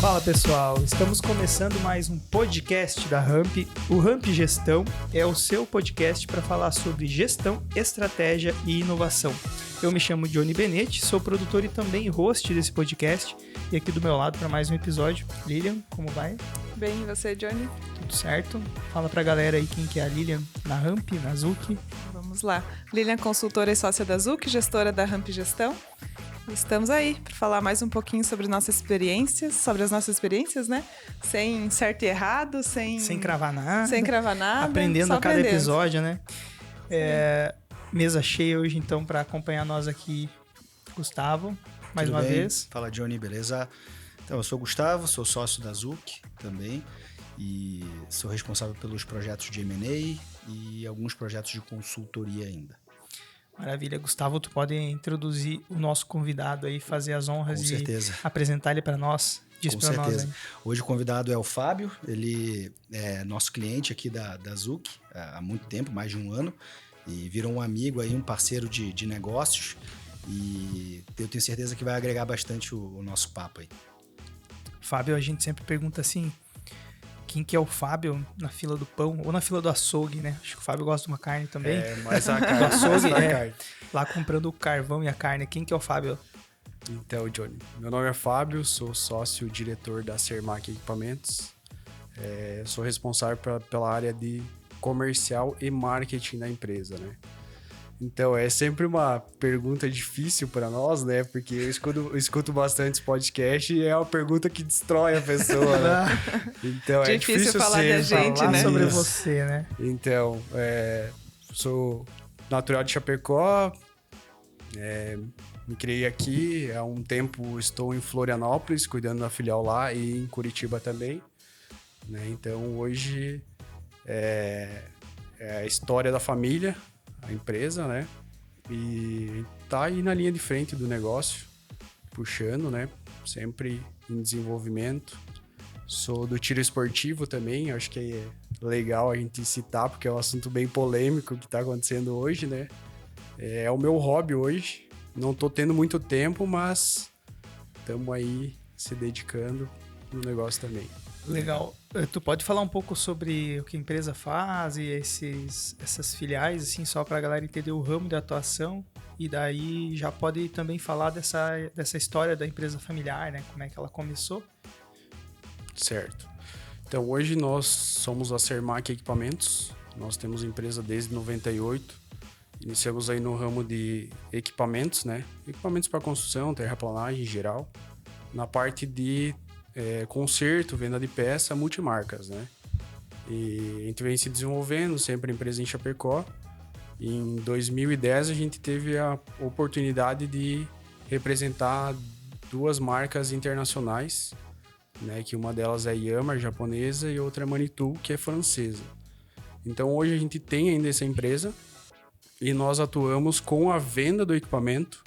Fala pessoal, estamos começando mais um podcast da Ramp. O Ramp Gestão é o seu podcast para falar sobre gestão, estratégia e inovação. Eu me chamo Johnny Benetti, sou produtor e também host desse podcast. E aqui do meu lado para mais um episódio, Lilian, como vai? Bem, e você, Johnny? Tudo certo? Fala pra galera aí quem que é a Lilian na Ramp, na Zuc. Vamos lá. Lilian, consultora e sócia da Zuc, gestora da Ramp Gestão. Estamos aí para falar mais um pouquinho sobre as nossas experiências, né? Sem certo e errado, sem cravar nada. Sem cravar nada. Aprendendo a cada episódio, né? Mesa cheia hoje, então, para acompanhar nós aqui, Gustavo, mais Tudo uma bem? vez. Fala, Johnny, beleza? Então, eu sou o Gustavo, sou sócio da Zuc também e sou responsável pelos projetos de M&A e alguns projetos de consultoria ainda. Maravilha. Gustavo, tu pode introduzir o nosso convidado aí, fazer as honras Com certeza. Apresentar ele para nós? Diz Com para nós certeza. aí. Hoje o convidado é o Fábio, ele é nosso cliente aqui da Zuc há muito tempo, mais de um ano, e virou um amigo aí, um parceiro de negócios, e eu tenho certeza que vai agregar bastante o nosso papo aí. Fábio, a gente sempre pergunta assim, quem que é o Fábio na fila do pão ou na fila do açougue, né? Acho que o Fábio gosta de uma carne também. Mas a carne. Do açougue, carne. Lá comprando o carvão e a carne. Quem que é o Fábio? Então, Johnny, meu nome é Fábio, sou sócio-diretor da Sermac Equipamentos. Sou responsável pela área de comercial e marketing da empresa, né? Então, é sempre uma pergunta difícil para nós, né? Porque eu escuto bastante podcast e é uma pergunta que destrói a pessoa, né? Então, é difícil falar da gente, falar né? sobre você, né? Então, sou natural de Chapecó, me criei aqui, há um tempo estou em Florianópolis, cuidando da filial lá e em Curitiba também, né? Então, hoje é a história da família, a empresa, né? E tá aí na linha de frente do negócio, puxando, né? Sempre em desenvolvimento. Sou do tiro esportivo também, acho que é legal a gente citar, porque é um assunto bem polêmico que tá acontecendo hoje, né? É o meu hobby hoje. Não tô tendo muito tempo, mas estamos aí se dedicando no negócio também. Legal. Tu pode falar um pouco sobre o que a empresa faz e essas filiais, assim, só para a galera entender o ramo de atuação, e daí já pode também falar dessa história da empresa familiar, né? Como é que ela começou. Certo. Então, hoje nós somos a Sermac Equipamentos. Nós temos empresa desde 98. Iniciamos aí no ramo de equipamentos, né? Equipamentos para construção, terraplanagem em geral. Na parte de conserto, venda de peça, multimarcas, né? E a gente vem se desenvolvendo, sempre empresa em Chapecó. Em 2010 a gente teve a oportunidade de representar duas marcas internacionais, né? Que uma delas é Yamaha, japonesa, e outra é Manitou, que é francesa. Então hoje a gente tem ainda essa empresa e nós atuamos com a venda do equipamento,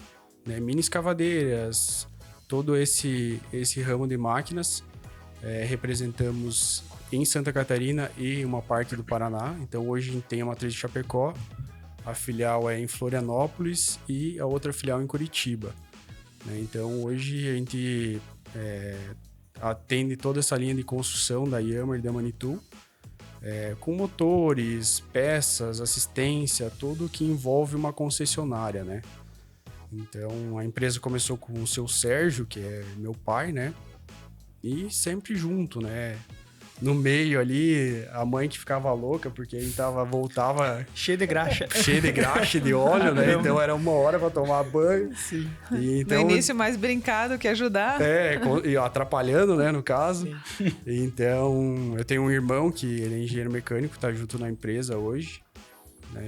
né? Mini escavadeiras, todo esse ramo de máquinas. Representamos em Santa Catarina e uma parte do Paraná. Então hoje a gente tem a matriz de Chapecó, a filial é em Florianópolis e a outra filial em Curitiba, né? Então hoje a gente atende toda essa linha de construção da Yamaha e da Manitou, com motores, peças, assistência, tudo que envolve uma concessionária, né? Então, a empresa começou com o seu Sérgio, que é meu pai, né? E sempre junto, né? No meio ali, a mãe que ficava louca, porque a gente voltava... Cheio de graxa. Cheio de graxa e de óleo, né? Então, era 1 hora para tomar banho. Sim. E, então, no início, mais brincado que ajudar. E atrapalhando, né? No caso. Sim. Então, eu tenho um irmão que ele é engenheiro mecânico, tá junto na empresa hoje.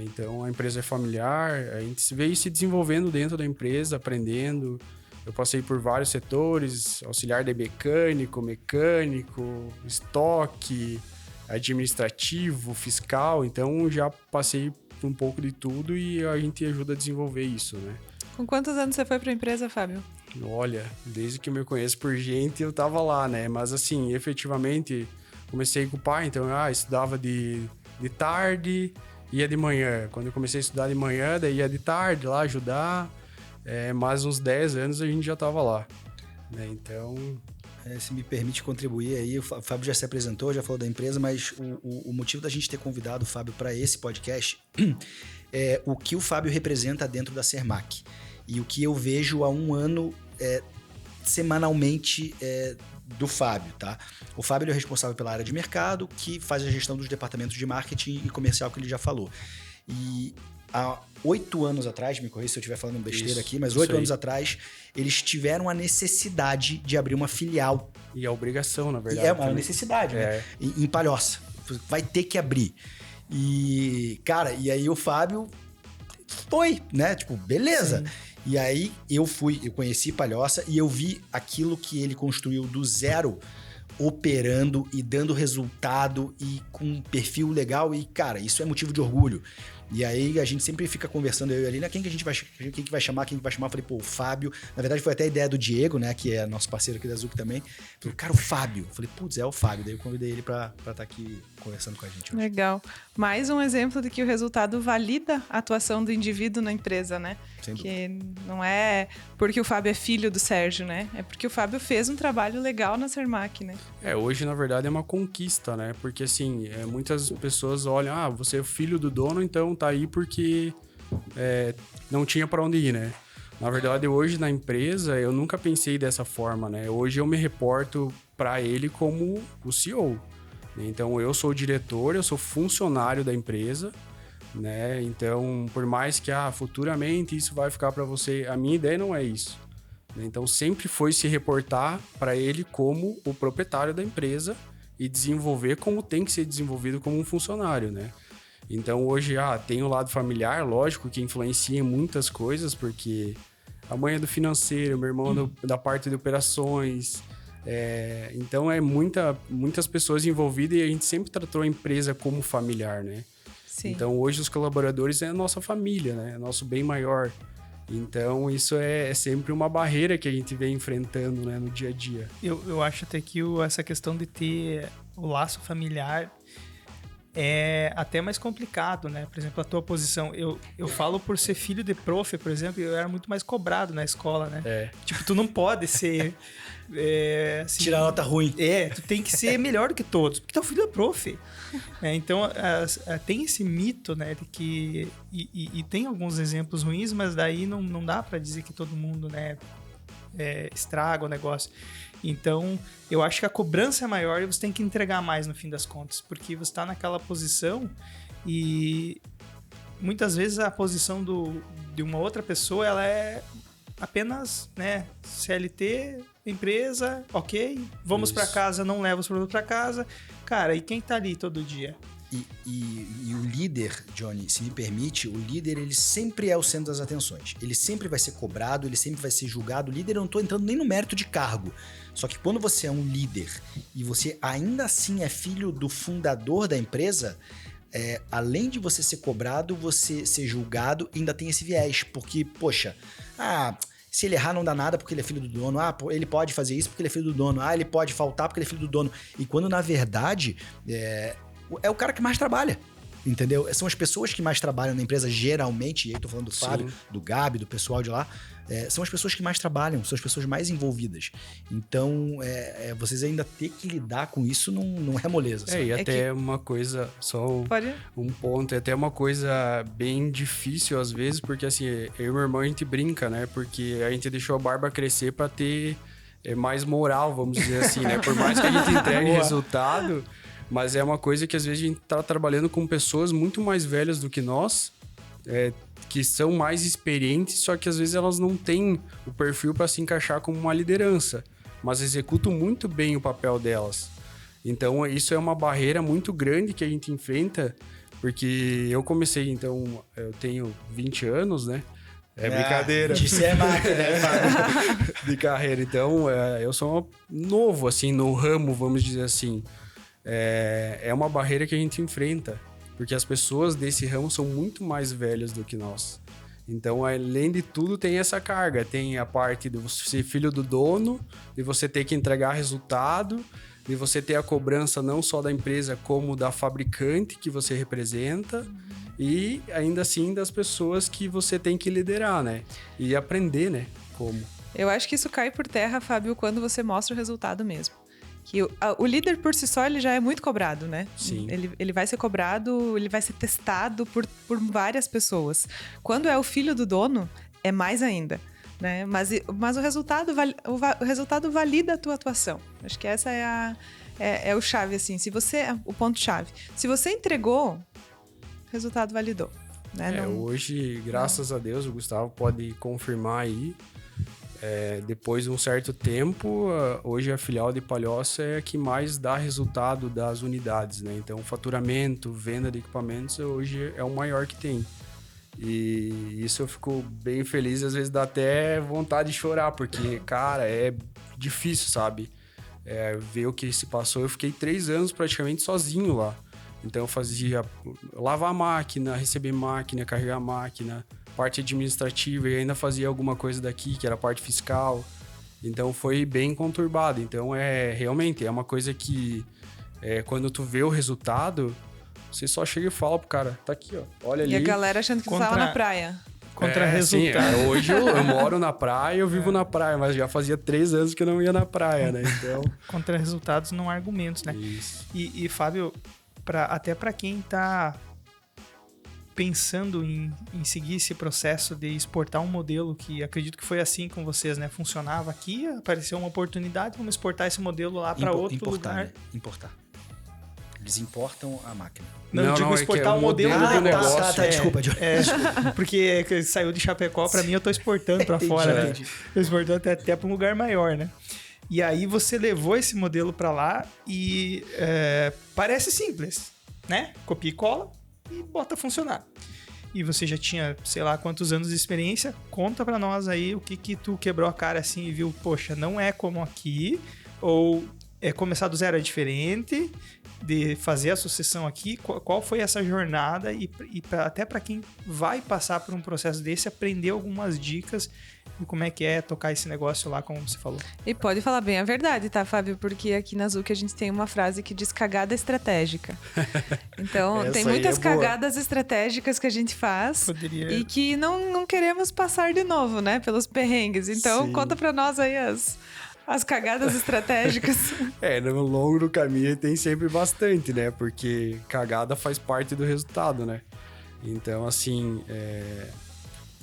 Então, a empresa é familiar, a gente veio se desenvolvendo dentro da empresa, aprendendo. Eu passei por vários setores, auxiliar de mecânico, estoque, administrativo, fiscal. Então, já passei por um pouco de tudo e a gente ajuda a desenvolver isso, né? Com quantos anos você foi para a empresa, Fábio? Olha, desde que eu me conheço por gente, eu tava lá, né? Mas, assim, efetivamente, comecei com o pai, então, estudava de tarde... Ia de manhã. Quando eu comecei a estudar de manhã, daí ia de tarde lá ajudar. Mais uns 10 anos a gente já estava lá, né? Então, Se me permite contribuir aí, o Fábio já se apresentou, já falou da empresa, mas o motivo da gente ter convidado o Fábio para esse podcast é o que o Fábio representa dentro da Sermac. E o que eu vejo há um ano semanalmente do Fábio, tá? O Fábio ele é responsável pela área de mercado, que faz a gestão dos departamentos de marketing e comercial que ele já falou. E há 8 anos atrás, me corrija se eu estiver falando besteira aqui, mas 8 anos atrás, eles tiveram a necessidade de abrir uma filial. E a obrigação, na verdade. É uma necessidade, né? Em Palhoça. Vai ter que abrir. E, cara, e aí o Fábio foi, né? Tipo, beleza. Sim. E aí eu conheci Palhoça e eu vi aquilo que ele construiu do zero, operando e dando resultado e com um perfil legal. E, cara, isso é motivo de orgulho. E aí a gente sempre fica conversando, eu e a Lina, quem que vai chamar? Eu falei, pô, o Fábio. Na verdade foi até a ideia do Diego, né, que é nosso parceiro aqui da Zuc também. Falei, cara, o Fábio. Eu falei, putz, é o Fábio. Daí eu convidei ele pra estar aqui conversando com a gente hoje. Legal. Mais um exemplo de que o resultado valida a atuação do indivíduo na empresa, né? Sem dúvida. Que não é porque o Fábio é filho do Sérgio, né? É porque o Fábio fez um trabalho legal na Sermac, né? Hoje, na verdade, é uma conquista, né? Porque, assim, muitas pessoas olham, você é filho do dono, então tá aí porque não tinha para onde ir, né? Na verdade, hoje na empresa, eu nunca pensei dessa forma, né? Hoje eu me reporto para ele como o CEO. Então, eu sou o diretor, eu sou funcionário da empresa, né? Então, por mais que futuramente isso vai ficar para você, a minha ideia não é isso. Então, sempre foi se reportar para ele como o proprietário da empresa e desenvolver como tem que ser desenvolvido como um funcionário, né? Então, hoje, tem o lado familiar, lógico, que influencia em muitas coisas, porque a mãe é do financeiro, meu irmão da parte de operações. Então, muitas pessoas envolvidas e a gente sempre tratou a empresa como familiar, né? Sim. Então, hoje, os colaboradores é a nossa família, né? É nosso bem maior. Então, isso é sempre uma barreira que a gente vem enfrentando, né, no dia a dia. Eu acho até que essa questão de ter o laço familiar é até mais complicado, né? Por exemplo, a tua posição. Eu falo por ser filho de prof, por exemplo, eu era muito mais cobrado na escola, né? Tipo, tu não pode ser... assim, tirar nota ruim. Tu tem que ser melhor do que todos, porque teu filho é prof. Então, tem esse mito, né, de que... E tem alguns exemplos ruins, mas daí não dá pra dizer que todo mundo, né, estraga o negócio. Então, eu acho que a cobrança é maior e você tem que entregar mais no fim das contas, porque você está naquela posição e muitas vezes a posição de uma outra pessoa, ela é apenas, né, CLT, empresa, ok, vamos para casa, não leva os produtos para casa. Cara, e quem tá ali todo dia? E o líder, Johnny, se me permite, o líder, ele sempre é o centro das atenções. Ele sempre vai ser cobrado, ele sempre vai ser julgado. O líder, eu não tô entrando nem no mérito de cargo. Só que quando você é um líder e você ainda assim é filho do fundador da empresa, além de você ser cobrado, você ser julgado, ainda tem esse viés. Porque, poxa, se ele errar não dá nada porque ele é filho do dono. Ele pode fazer isso porque ele é filho do dono. Ele pode faltar porque ele é filho do dono. E quando, na verdade, é o cara que mais trabalha, entendeu? São as pessoas que mais trabalham na empresa, geralmente, e aí tô falando do Fábio, do Gabi, do pessoal de lá, são as pessoas que mais trabalham, são as pessoas mais envolvidas. Então, vocês ainda ter que lidar com isso não é moleza. Sabe? E até uma coisa, só um ponto, é até uma coisa bem difícil às vezes, porque assim, eu e meu irmão a gente brinca, né? Porque a gente deixou a barba crescer pra ter mais moral, vamos dizer assim, né? Por mais que a gente entregue resultado... Mas é uma coisa que às vezes a gente tá trabalhando com pessoas muito mais velhas do que nós, que são mais experientes, só que às vezes elas não têm o perfil para se encaixar como uma liderança, mas executam muito bem o papel delas. Então isso é uma barreira muito grande que a gente enfrenta, porque eu comecei, então, eu tenho 20 anos, né? Brincadeira. Isso é máquina, de carreira. Então, eu sou novo, assim, no ramo, vamos dizer assim. É uma barreira que a gente enfrenta, porque as pessoas desse ramo são muito mais velhas do que nós. Então, além de tudo, tem essa carga. Tem a parte de você ser filho do dono, de você ter que entregar resultado, de você ter a cobrança não só da empresa, como da fabricante que você representa, e ainda assim das pessoas que você tem que liderar, né? E aprender, né? Como. Eu acho que isso cai por terra, Fábio, quando você mostra o resultado mesmo. Que o líder por si só, ele já é muito cobrado, né? Sim. Ele vai ser cobrado, ele vai ser testado por várias pessoas. Quando é o filho do dono, é mais ainda, né? Mas o resultado, o resultado valida a tua atuação. Acho que essa é o chave, assim. O ponto-chave. Se você entregou, o resultado validou. Né? Hoje, graças a Deus, o Gustavo pode confirmar aí. Depois de um certo tempo, hoje a filial de Palhoça é a que mais dá resultado das unidades, né? Então, faturamento, venda de equipamentos, hoje é o maior que tem. E isso eu fico bem feliz, às vezes dá até vontade de chorar, porque, cara, é difícil, sabe? Ver o que se passou. Eu fiquei 3 anos praticamente sozinho lá. Então, eu fazia lavar a máquina, receber máquina, carregar a máquina, parte administrativa, e ainda fazia alguma coisa daqui, que era a parte fiscal. Então, foi bem conturbado. Então, realmente, é uma coisa que, quando tu vê o resultado, você só chega e fala pro cara, tá aqui, ó, olha ali. E a galera achando que tu tava na praia. Contra resultado. Sim, hoje eu moro na praia, eu vivo na praia, mas já fazia 3 anos que eu não ia na praia, né? Então... Contra resultados, não há argumentos, né? Isso. E Fábio, até para quem tá pensando em seguir esse processo de exportar um modelo, que acredito que foi assim com vocês, né? Funcionava aqui, apareceu uma oportunidade, vamos exportar esse modelo lá para outro lugar. Né? Importar. Eles importam a máquina. Não, digo exportar o modelo do negócio. Tá, desculpa. Porque saiu de Chapecó, para mim eu tô exportando para fora, né? Tô exportando até para um lugar maior, né? E aí você levou esse modelo para lá e parece simples, né? Copia e cola e bota a funcionar. E você já tinha, sei lá, quantos anos de experiência. Conta para nós aí o que tu quebrou a cara assim e viu, poxa, não é como aqui, ou começar do zero é diferente, de fazer a sucessão aqui. Qual foi essa jornada e até para quem vai passar por um processo desse, aprender algumas dicas e como é que é tocar esse negócio lá, como você falou. E pode falar bem a verdade, tá, Fábio? Porque aqui na Zuc a gente tem uma frase que diz cagada estratégica. Então, tem muitas cagadas estratégicas que a gente faz e que não queremos passar de novo, né? Pelos perrengues. Então, Sim. Conta pra nós aí as cagadas estratégicas. No longo do caminho tem sempre bastante, né? Porque cagada faz parte do resultado, né? Então, assim,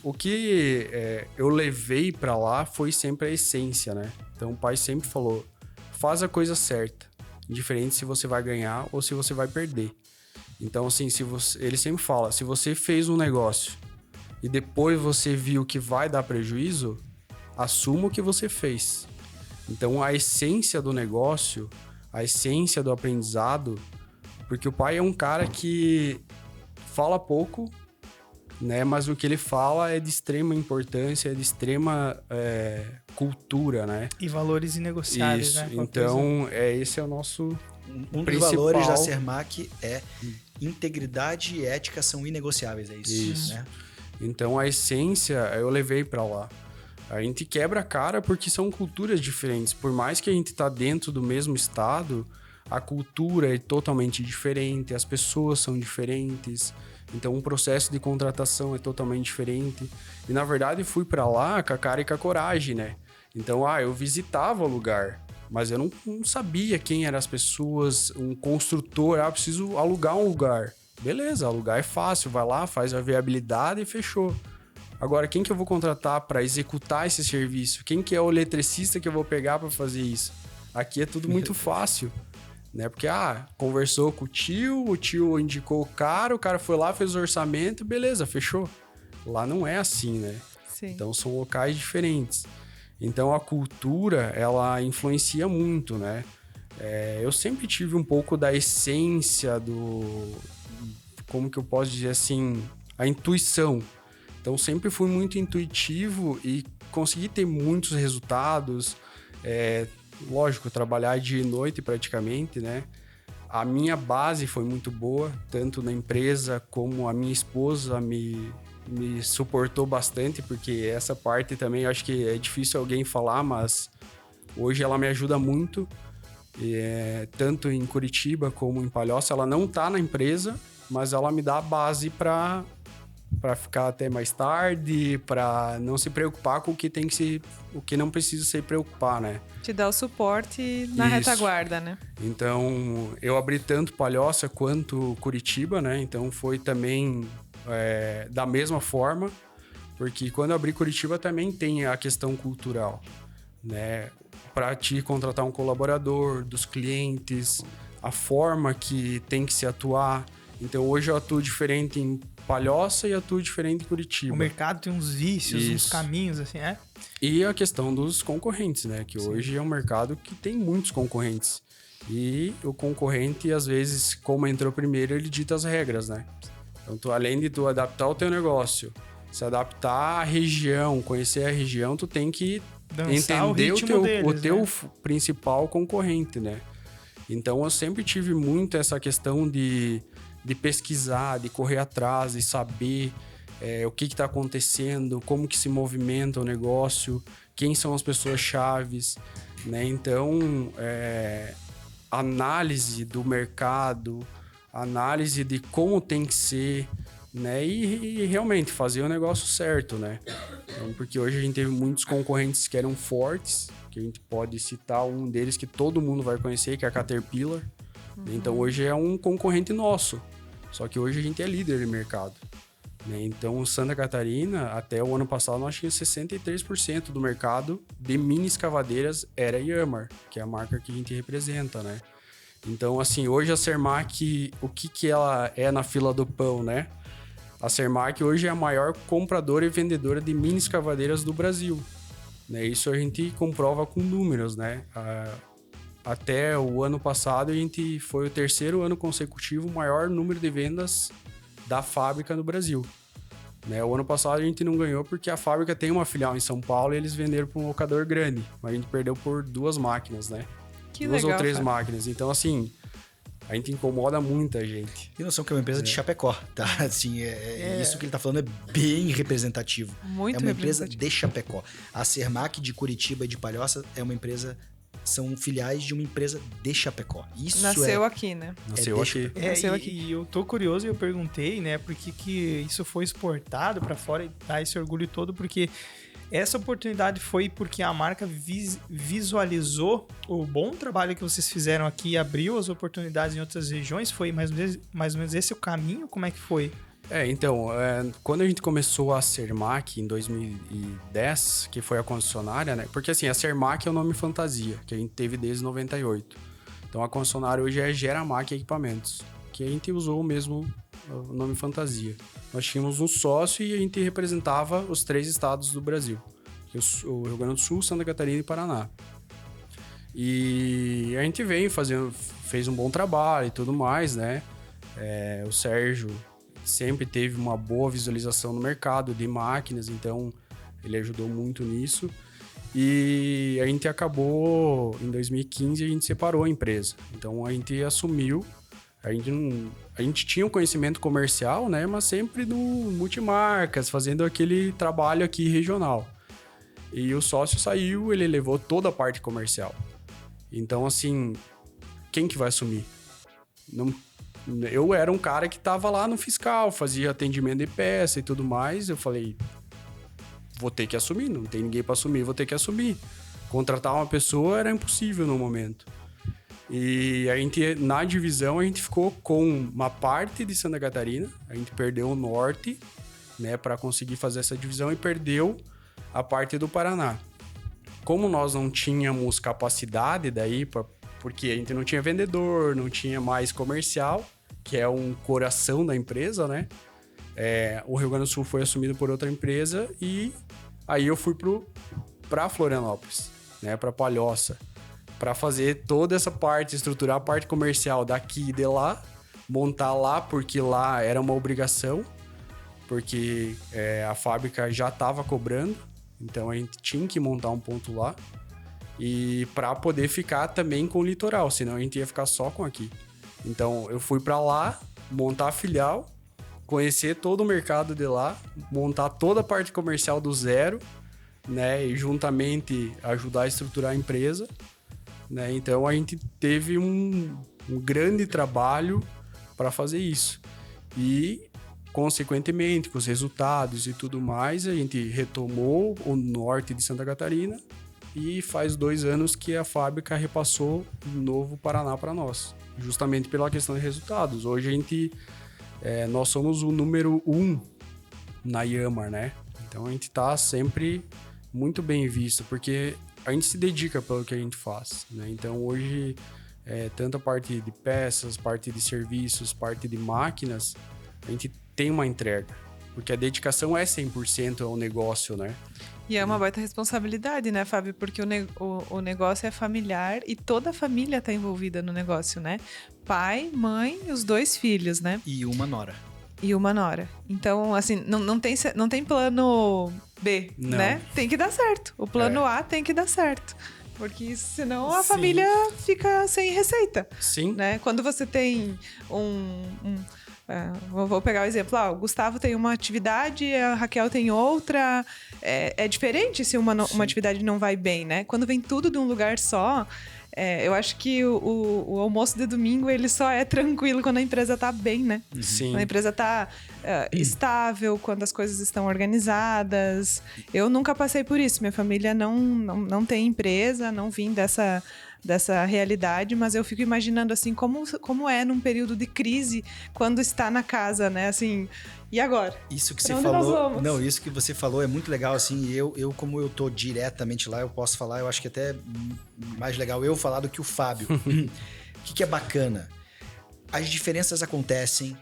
o que eu levei pra lá foi sempre a essência, né? Então, o pai sempre falou, faz a coisa certa, indiferente se você vai ganhar ou se você vai perder. Então, assim, ele sempre fala, se você fez um negócio e depois você viu que vai dar prejuízo, assuma o que você fez. Então, a essência do negócio, a essência do aprendizado, porque o pai é um cara que fala pouco, né? Mas o que ele fala é de extrema importância, é de extrema cultura, né? E valores inegociáveis, Isso. né? Então, esse é o nosso Um dos valores da Sermac é integridade e ética são inegociáveis, é isso. Né? Então, a essência eu levei para lá. A gente quebra a cara porque são culturas diferentes. Por mais que a gente tá dentro do mesmo estado, a cultura é totalmente diferente, as pessoas são diferentes. Então, o processo de contratação é totalmente diferente. E, na verdade, fui para lá com a cara e com a coragem, né? Então, eu visitava o lugar, mas eu não sabia quem eram as pessoas. Um construtor, preciso alugar um lugar. Beleza, alugar é fácil, vai lá, faz a viabilidade e fechou. Agora, quem que eu vou contratar para executar esse serviço? Quem que é o eletricista que eu vou pegar para fazer isso? Aqui é tudo muito fácil, né? Porque, conversou com o tio indicou o cara foi lá, fez o orçamento, beleza, fechou. Lá não é assim, né? Sim. Então, são locais diferentes. Então, a cultura, ela influencia muito, né? Eu sempre tive um pouco da essência como que eu posso dizer assim? A intuição. Então, sempre fui muito intuitivo e consegui ter muitos resultados. Lógico, trabalhar dia e noite praticamente, né? A minha base foi muito boa, tanto na empresa como a minha esposa me suportou bastante, porque essa parte também eu acho que é difícil alguém falar, mas hoje ela me ajuda muito. Tanto em Curitiba como em Palhoça. Ela não tá na empresa, mas ela me dá a base para para ficar até mais tarde, para não se preocupar com o que não precisa se preocupar, né? Te dá o suporte na Isso. retaguarda, né? Então, eu abri tanto Palhoça quanto Curitiba, né? Então, foi também da mesma forma, porque quando eu abri Curitiba também tem a questão cultural, né? Para te contratar um colaborador, dos clientes, a forma que tem que se atuar. Então, hoje eu atuo diferente em Palhoça e atuo diferente em Curitiba. O mercado tem uns vícios, uns Isso. caminhos, assim, é? E a questão dos concorrentes, né? Que hoje é um mercado que tem muitos concorrentes. E o concorrente, às vezes, como entrou primeiro, ele dita as regras, né? Então, além de tu adaptar o teu negócio, se adaptar à região, conhecer a região, tu tem que Dançar entender ritmo deles, o teu né? principal concorrente, né? Então, eu sempre tive muito essa questão de pesquisar, de correr atrás, de saber o que está acontecendo, como que se movimenta o negócio, quem são as pessoas chaves, né? Então, análise do mercado, análise de como tem que ser, né? E realmente fazer o negócio certo, né? Então, porque hoje a gente teve muitos concorrentes que eram fortes, que a gente pode citar um deles que todo mundo vai conhecer, que é a Caterpillar. Então, hoje é um concorrente nosso. Só que hoje a gente é líder de mercado, né? Então, Santa Catarina, até o ano passado, nós tínhamos 63% do mercado de mini escavadeiras era Yanmar, que é a marca que a gente representa, né? Então, assim, hoje a Cermaq, o que ela é na fila do pão, né? A Cermaq hoje é a maior compradora e vendedora de mini escavadeiras do Brasil, né? Isso a gente comprova com números, né? Até o ano passado, a gente foi o terceiro ano consecutivo o maior número de vendas da fábrica no Brasil, né? O ano passado a gente não ganhou porque a fábrica tem uma filial em São Paulo e eles venderam para um locador grande, mas a gente perdeu por 2 máquinas, né? Que 2 legal, ou 3 cara. máquinas. Então, assim, a gente incomoda muita gente. Tem noção que é uma empresa de Chapecó, tá? Assim, isso que ele tá falando é bem representativo. Muito é uma empresa representativo. de Chapecó. A Cermaq de Curitiba e de Palhoça é uma empresa... São filiais de uma empresa de Chapecó. Isso Nasceu aqui, né? Nasceu aqui. Nasceu aqui. E eu tô curioso e eu perguntei, né, por que isso foi exportado para fora e dá esse orgulho todo, porque essa oportunidade foi porque a marca visualizou o bom trabalho que vocês fizeram aqui e abriu as oportunidades em outras regiões. Foi mais ou menos esse o caminho? Como é que foi? Então, quando a gente começou a Cermaq em 2010, que foi a concessionária, né? Porque assim, a Cermaq é o nome fantasia, que a gente teve desde 98. Então a concessionária hoje é Geramac Equipamentos, que a gente usou mesmo o nome fantasia. Nós tínhamos um sócio e a gente representava os 3 estados do Brasil, que é o Rio Grande do Sul, Santa Catarina e Paraná. E a gente fez um bom trabalho e tudo mais, né? O Sérgio sempre teve uma boa visualização no mercado de máquinas, então ele ajudou muito nisso. E a gente acabou, em 2015, a gente separou a empresa. Então a gente assumiu, a gente tinha um conhecimento comercial, né? Mas sempre no multimarcas, fazendo aquele trabalho aqui regional. E o sócio saiu, ele levou toda a parte comercial. Então, assim, quem que vai assumir? Eu era um cara que tava lá no fiscal, fazia atendimento de peça e tudo mais. Eu falei, vou ter que assumir, não tem ninguém para assumir, vou ter que assumir. Contratar uma pessoa era impossível no momento. E a gente, na divisão, a gente ficou com uma parte de Santa Catarina, a gente perdeu o norte, né, para conseguir fazer essa divisão e perdeu a parte do Paraná. Como nós não tínhamos capacidade daí, porque a gente não tinha vendedor, não tinha mais comercial, que é um coração da empresa, né? O Rio Grande do Sul foi assumido por outra empresa e aí eu fui para Florianópolis, né? Para Palhoça, para fazer toda essa parte, estruturar a parte comercial daqui e de lá, montar lá, porque lá era uma obrigação, porque a fábrica já estava cobrando, então a gente tinha que montar um ponto lá e para poder ficar também com o litoral, senão a gente ia ficar só com aqui. Então, eu fui para lá, montar a filial, conhecer todo o mercado de lá, montar toda a parte comercial do zero, né? E juntamente ajudar a estruturar a empresa, né? Então, a gente teve um grande trabalho para fazer isso. E consequentemente, com os resultados e tudo mais, a gente retomou o norte de Santa Catarina e faz 2 anos que a fábrica repassou Novo Paraná para nós, justamente pela questão de resultados. Hoje nós somos o número 1 na Yamar, né? Então a gente está sempre muito bem visto, porque a gente se dedica pelo que a gente faz, né? Então hoje, tanto a parte de peças, parte de serviços, parte de máquinas, a gente tem uma entrega, porque a dedicação é 100% ao negócio, né? E é uma baita responsabilidade, né, Fábio? Porque o negócio é familiar e toda a família está envolvida no negócio, né? Pai, mãe e os 2 filhos, né? E uma nora. E uma nora. Então, assim, não tem plano B, Não. né? Tem que dar certo. O plano A tem que dar certo. Porque senão a Sim. família fica sem receita, Sim. né? Quando você tem vou pegar o exemplo. O Gustavo tem uma atividade, a Raquel tem outra. É diferente se uma atividade não vai bem, né? Quando vem tudo de um lugar só, eu acho que o almoço de domingo ele só é tranquilo quando a empresa tá bem, né? Sim. Quando a empresa tá estável, quando as coisas estão organizadas. Eu nunca passei por isso. Minha família não tem empresa, não vim dessa realidade, mas eu fico imaginando assim como é num período de crise quando está na casa, né? Assim, e agora? Isso que Pra você onde nós falou. vamos? Não, isso que você falou é muito legal, assim. E eu, como eu tô diretamente lá, eu posso falar, eu acho que até mais legal eu falar do que o Fábio. O que é bacana? As diferenças acontecem.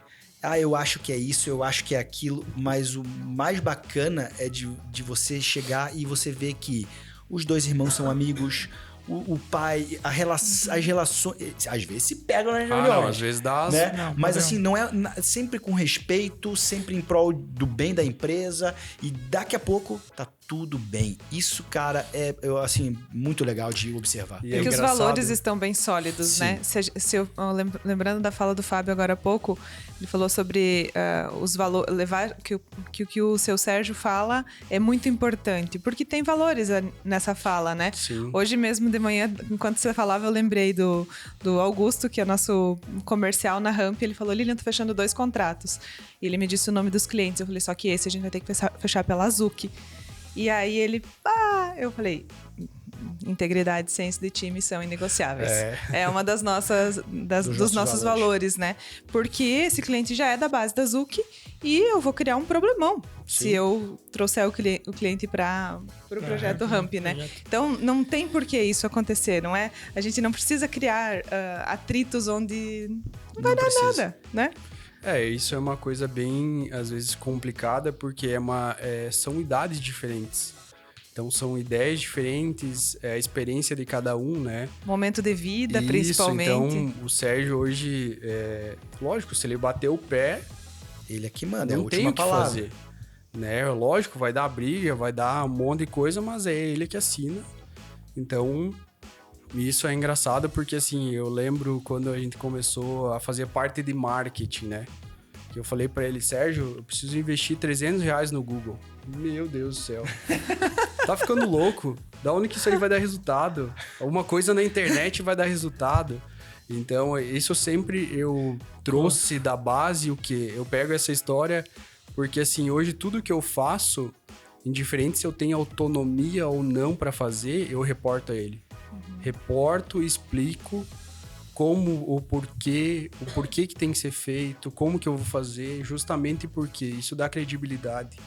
Eu acho que é isso, eu acho que é aquilo, mas o mais bacana é de você chegar e você ver que os 2 irmãos são amigos. O pai, as relações, às vezes se pegam nas reuniões. Não, às vezes dá... Né? Não, mas padrão. assim, não é sempre com respeito, sempre em prol do bem da empresa, e daqui a pouco tá tudo bem. Isso, cara, assim, muito legal de observar. E Porque os engraçado. valores estão bem sólidos, Sim. né? Se eu lembrando da fala do Fábio agora há pouco, ele falou sobre os valores, levar que o seu Sérgio fala é muito importante, porque tem valores nessa fala, né? Sim. Hoje mesmo de manhã, enquanto você falava, eu lembrei do Augusto, que é nosso comercial na Ramp. Ele falou: Lilian, tô fechando 2 contratos. E ele me disse o nome dos clientes. Eu falei: só que esse a gente vai ter que fechar pela Azuki. E aí ele, eu falei: integridade e senso de time são inegociáveis. É uma dos nossos valores, né? Porque esse cliente já é da base da Zuki e eu vou criar um problemão se eu trouxer o cliente para o projeto Ramp, né? Então, não tem por que isso acontecer, não é? A gente não precisa criar atritos onde não vai dar nada, né? Isso é uma coisa bem, às vezes, complicada, porque são idades diferentes. Então, são ideias diferentes, a experiência de cada um, né? Momento de vida, Isso, principalmente. Então, o Sérgio hoje, lógico, se ele bater o pé, Ele é que manda, é a não tem última o que palavra. fazer. Né? Lógico, vai dar briga, vai dar um monte de coisa, mas é ele que assina. Então, isso é engraçado porque, assim, eu lembro quando a gente começou a fazer parte de marketing, né? Que eu falei pra ele: Sérgio, eu preciso investir R$300 no Google. Meu Deus do céu. Tá ficando louco? Da onde que isso aí vai dar resultado? Alguma coisa na internet vai dar resultado. Então, isso eu trouxe da base o quê? Eu pego essa história porque, assim, hoje tudo que eu faço, indiferente se eu tenho autonomia ou não pra fazer, eu reporto a ele. Reporto, explico o porquê que tem que ser feito, como que eu vou fazer, justamente porque isso dá credibilidade,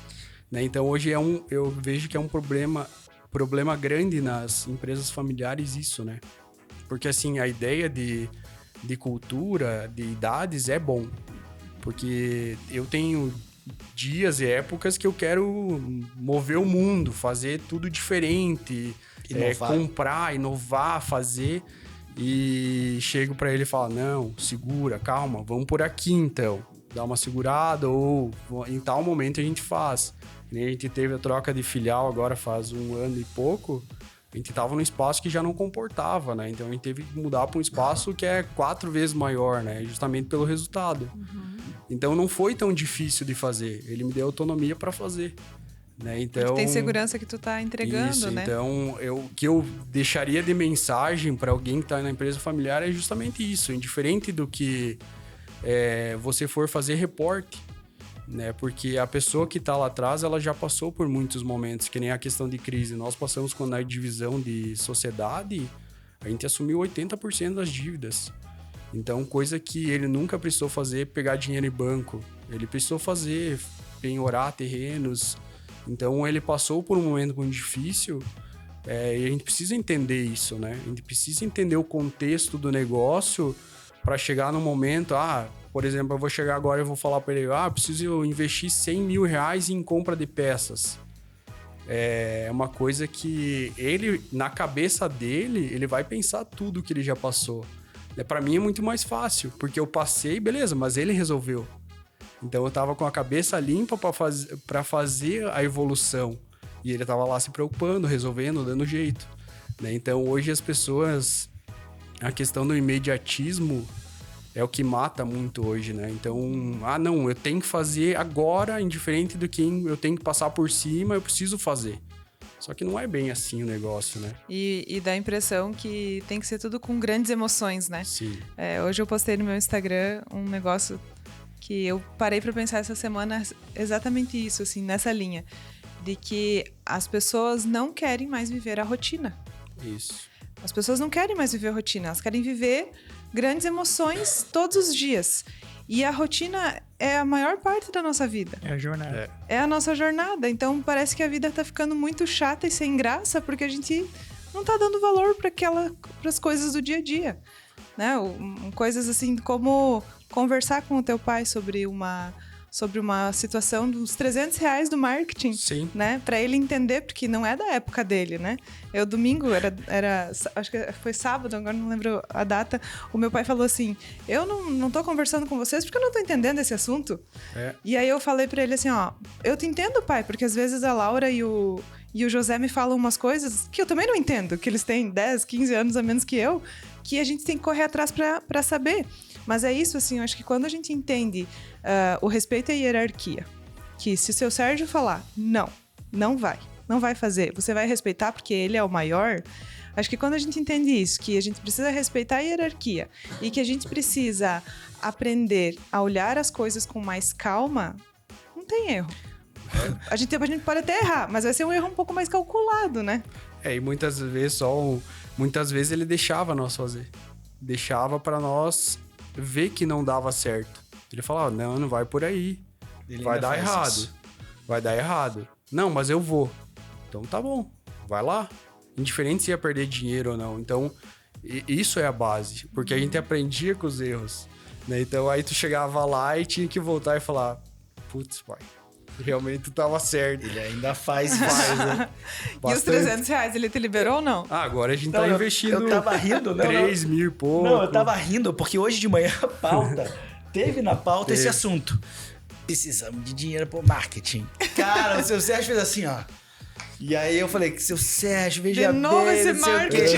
né? Então, hoje eu vejo que é um problema grande nas empresas familiares isso, né? Porque, assim, a ideia de cultura, de idades é bom, porque eu tenho dias e épocas que eu quero mover o mundo, fazer tudo diferente, comprar, inovar, fazer... E chego pra ele e falo: não, segura, calma, vamos por aqui então. Dá uma segurada ou em tal momento a gente faz. A gente teve a troca de filial agora faz 1 ano e pouco. A gente tava num espaço que já não comportava, né? Então a gente teve que mudar para um espaço que é 4 vezes maior, né? Justamente pelo resultado. Então não foi tão difícil de fazer. Ele me deu autonomia para fazer. Né? Então, tem segurança que tu tá entregando, isso, né? Então, o que eu deixaria de mensagem para alguém que tá na empresa familiar é justamente isso. Indiferente do que você for fazer reporte. né? Porque a pessoa que tá lá atrás, ela já passou por muitos momentos, que nem a questão de crise. Nós passamos quando na divisão de sociedade, a gente assumiu 80% das dívidas. Então, coisa que ele nunca precisou fazer, pegar dinheiro em banco. Ele precisou fazer, penhorar terrenos. Então, ele passou por um momento muito difícil, e a gente precisa entender isso, né? A gente precisa entender o contexto do negócio para chegar no momento, por exemplo, eu vou chegar agora e vou falar para ele, preciso investir 100 mil reais em compra de peças. É uma coisa que ele, na cabeça dele, ele vai pensar tudo que ele já passou. Para mim é muito mais fácil, porque eu passei, beleza, mas ele resolveu. Então eu tava com a cabeça limpa para fazer a evolução. E ele tava lá se preocupando, resolvendo, dando jeito, né? Então hoje as pessoas, a questão do imediatismo é o que mata muito hoje, né? Então, não, eu tenho que fazer agora, indiferente do que eu tenho que passar por cima, eu preciso fazer. Só que não é bem assim o negócio, né? E dá a impressão que tem que ser tudo com grandes emoções, né? Sim. Hoje eu postei no meu Instagram um negócio que eu parei para pensar essa semana exatamente isso, assim, nessa linha. De que as pessoas não querem mais viver a rotina. Isso. As pessoas não querem mais viver a rotina, elas querem viver grandes emoções todos os dias. E a rotina é a maior parte da nossa vida. É a jornada. É a nossa jornada. Então parece que a vida tá ficando muito chata e sem graça porque a gente não tá dando valor para as coisas do dia a dia, né? Coisas assim como conversar com o teu pai sobre uma situação dos R$300 do marketing. Sim. Né? Para ele entender, porque não é da época dele, né? Domingo, acho que foi sábado, agora não lembro a data, o meu pai falou assim, eu não tô conversando com vocês porque eu não tô entendendo esse assunto. E aí eu falei para ele assim, eu te entendo, pai, porque às vezes a Laura e o José me falam umas coisas que eu também não entendo, que eles têm 10, 15 anos a menos que eu, que a gente tem que correr atrás para saber. Mas é isso, assim, eu acho que quando a gente entende o respeito à hierarquia, que se o seu Sérgio falar, não vai fazer, você vai respeitar porque ele é o maior, acho que quando a gente entende isso, que a gente precisa respeitar a hierarquia e que a gente precisa aprender a olhar as coisas com mais calma, não tem erro. A gente pode até errar, mas vai ser um erro um pouco mais calculado, né? E muitas vezes ele deixava nós fazer. Deixava para nós ver que não dava certo. Ele falava, não vai por aí. Vai dar errado. Isso. Vai dar errado. Não, mas eu vou. Então tá bom, vai lá. Indiferente se ia perder dinheiro ou não. Então, isso é a base. Porque a gente aprendia com os erros, né? Então aí tu chegava lá e tinha que voltar e falar, putz, pai, realmente tu tava certo. Ele ainda faz, né? E os R$300, ele te liberou ou não? Agora a gente tá investindo. Eu tava rindo, né? 3 mil e pouco. Não, eu tava rindo, porque hoje de manhã a pauta, teve na pauta esse assunto. Precisamos de dinheiro pro marketing. Cara, o seu Sérgio fez assim, ó. E aí eu falei, seu Sérgio, veja de novo bem, esse marketing.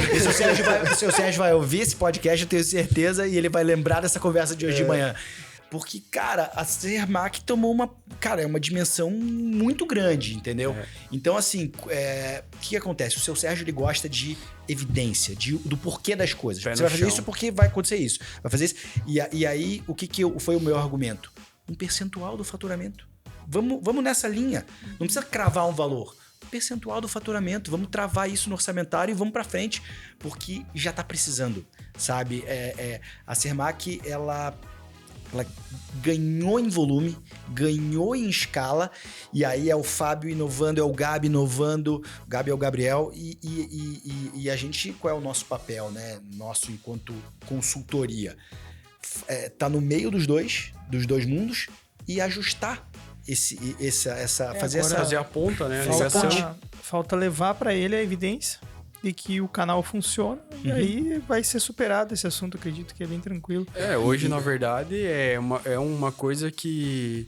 O seu Sérgio vai ouvir esse podcast, eu tenho certeza, e ele vai lembrar dessa conversa de hoje de manhã. Porque, cara, a Sermac tomou uma dimensão muito grande, entendeu? Então, assim, o que acontece? O seu Sérgio, ele gosta de evidência, do porquê das coisas. Você vai fazer isso porque vai acontecer isso. Vai fazer isso. E aí, o que foi o meu argumento? Um percentual do faturamento. Vamos nessa linha. Não precisa cravar um valor. Percentual do faturamento. Vamos travar isso no orçamentário e vamos pra frente. Porque já tá precisando, sabe? A Sermac, ela ganhou em volume, ganhou em escala, e aí é o Fábio inovando, é o Gabi inovando, o Gabi é o Gabriel, e a gente, qual é o nosso papel, né? Nosso enquanto consultoria? Tá no meio dos dois mundos e ajustar fazer a ponta, né? Falta levar para ele a evidência de que o canal funciona, e aí vai ser superado esse assunto, acredito que é bem tranquilo. Hoje, na verdade, é uma coisa que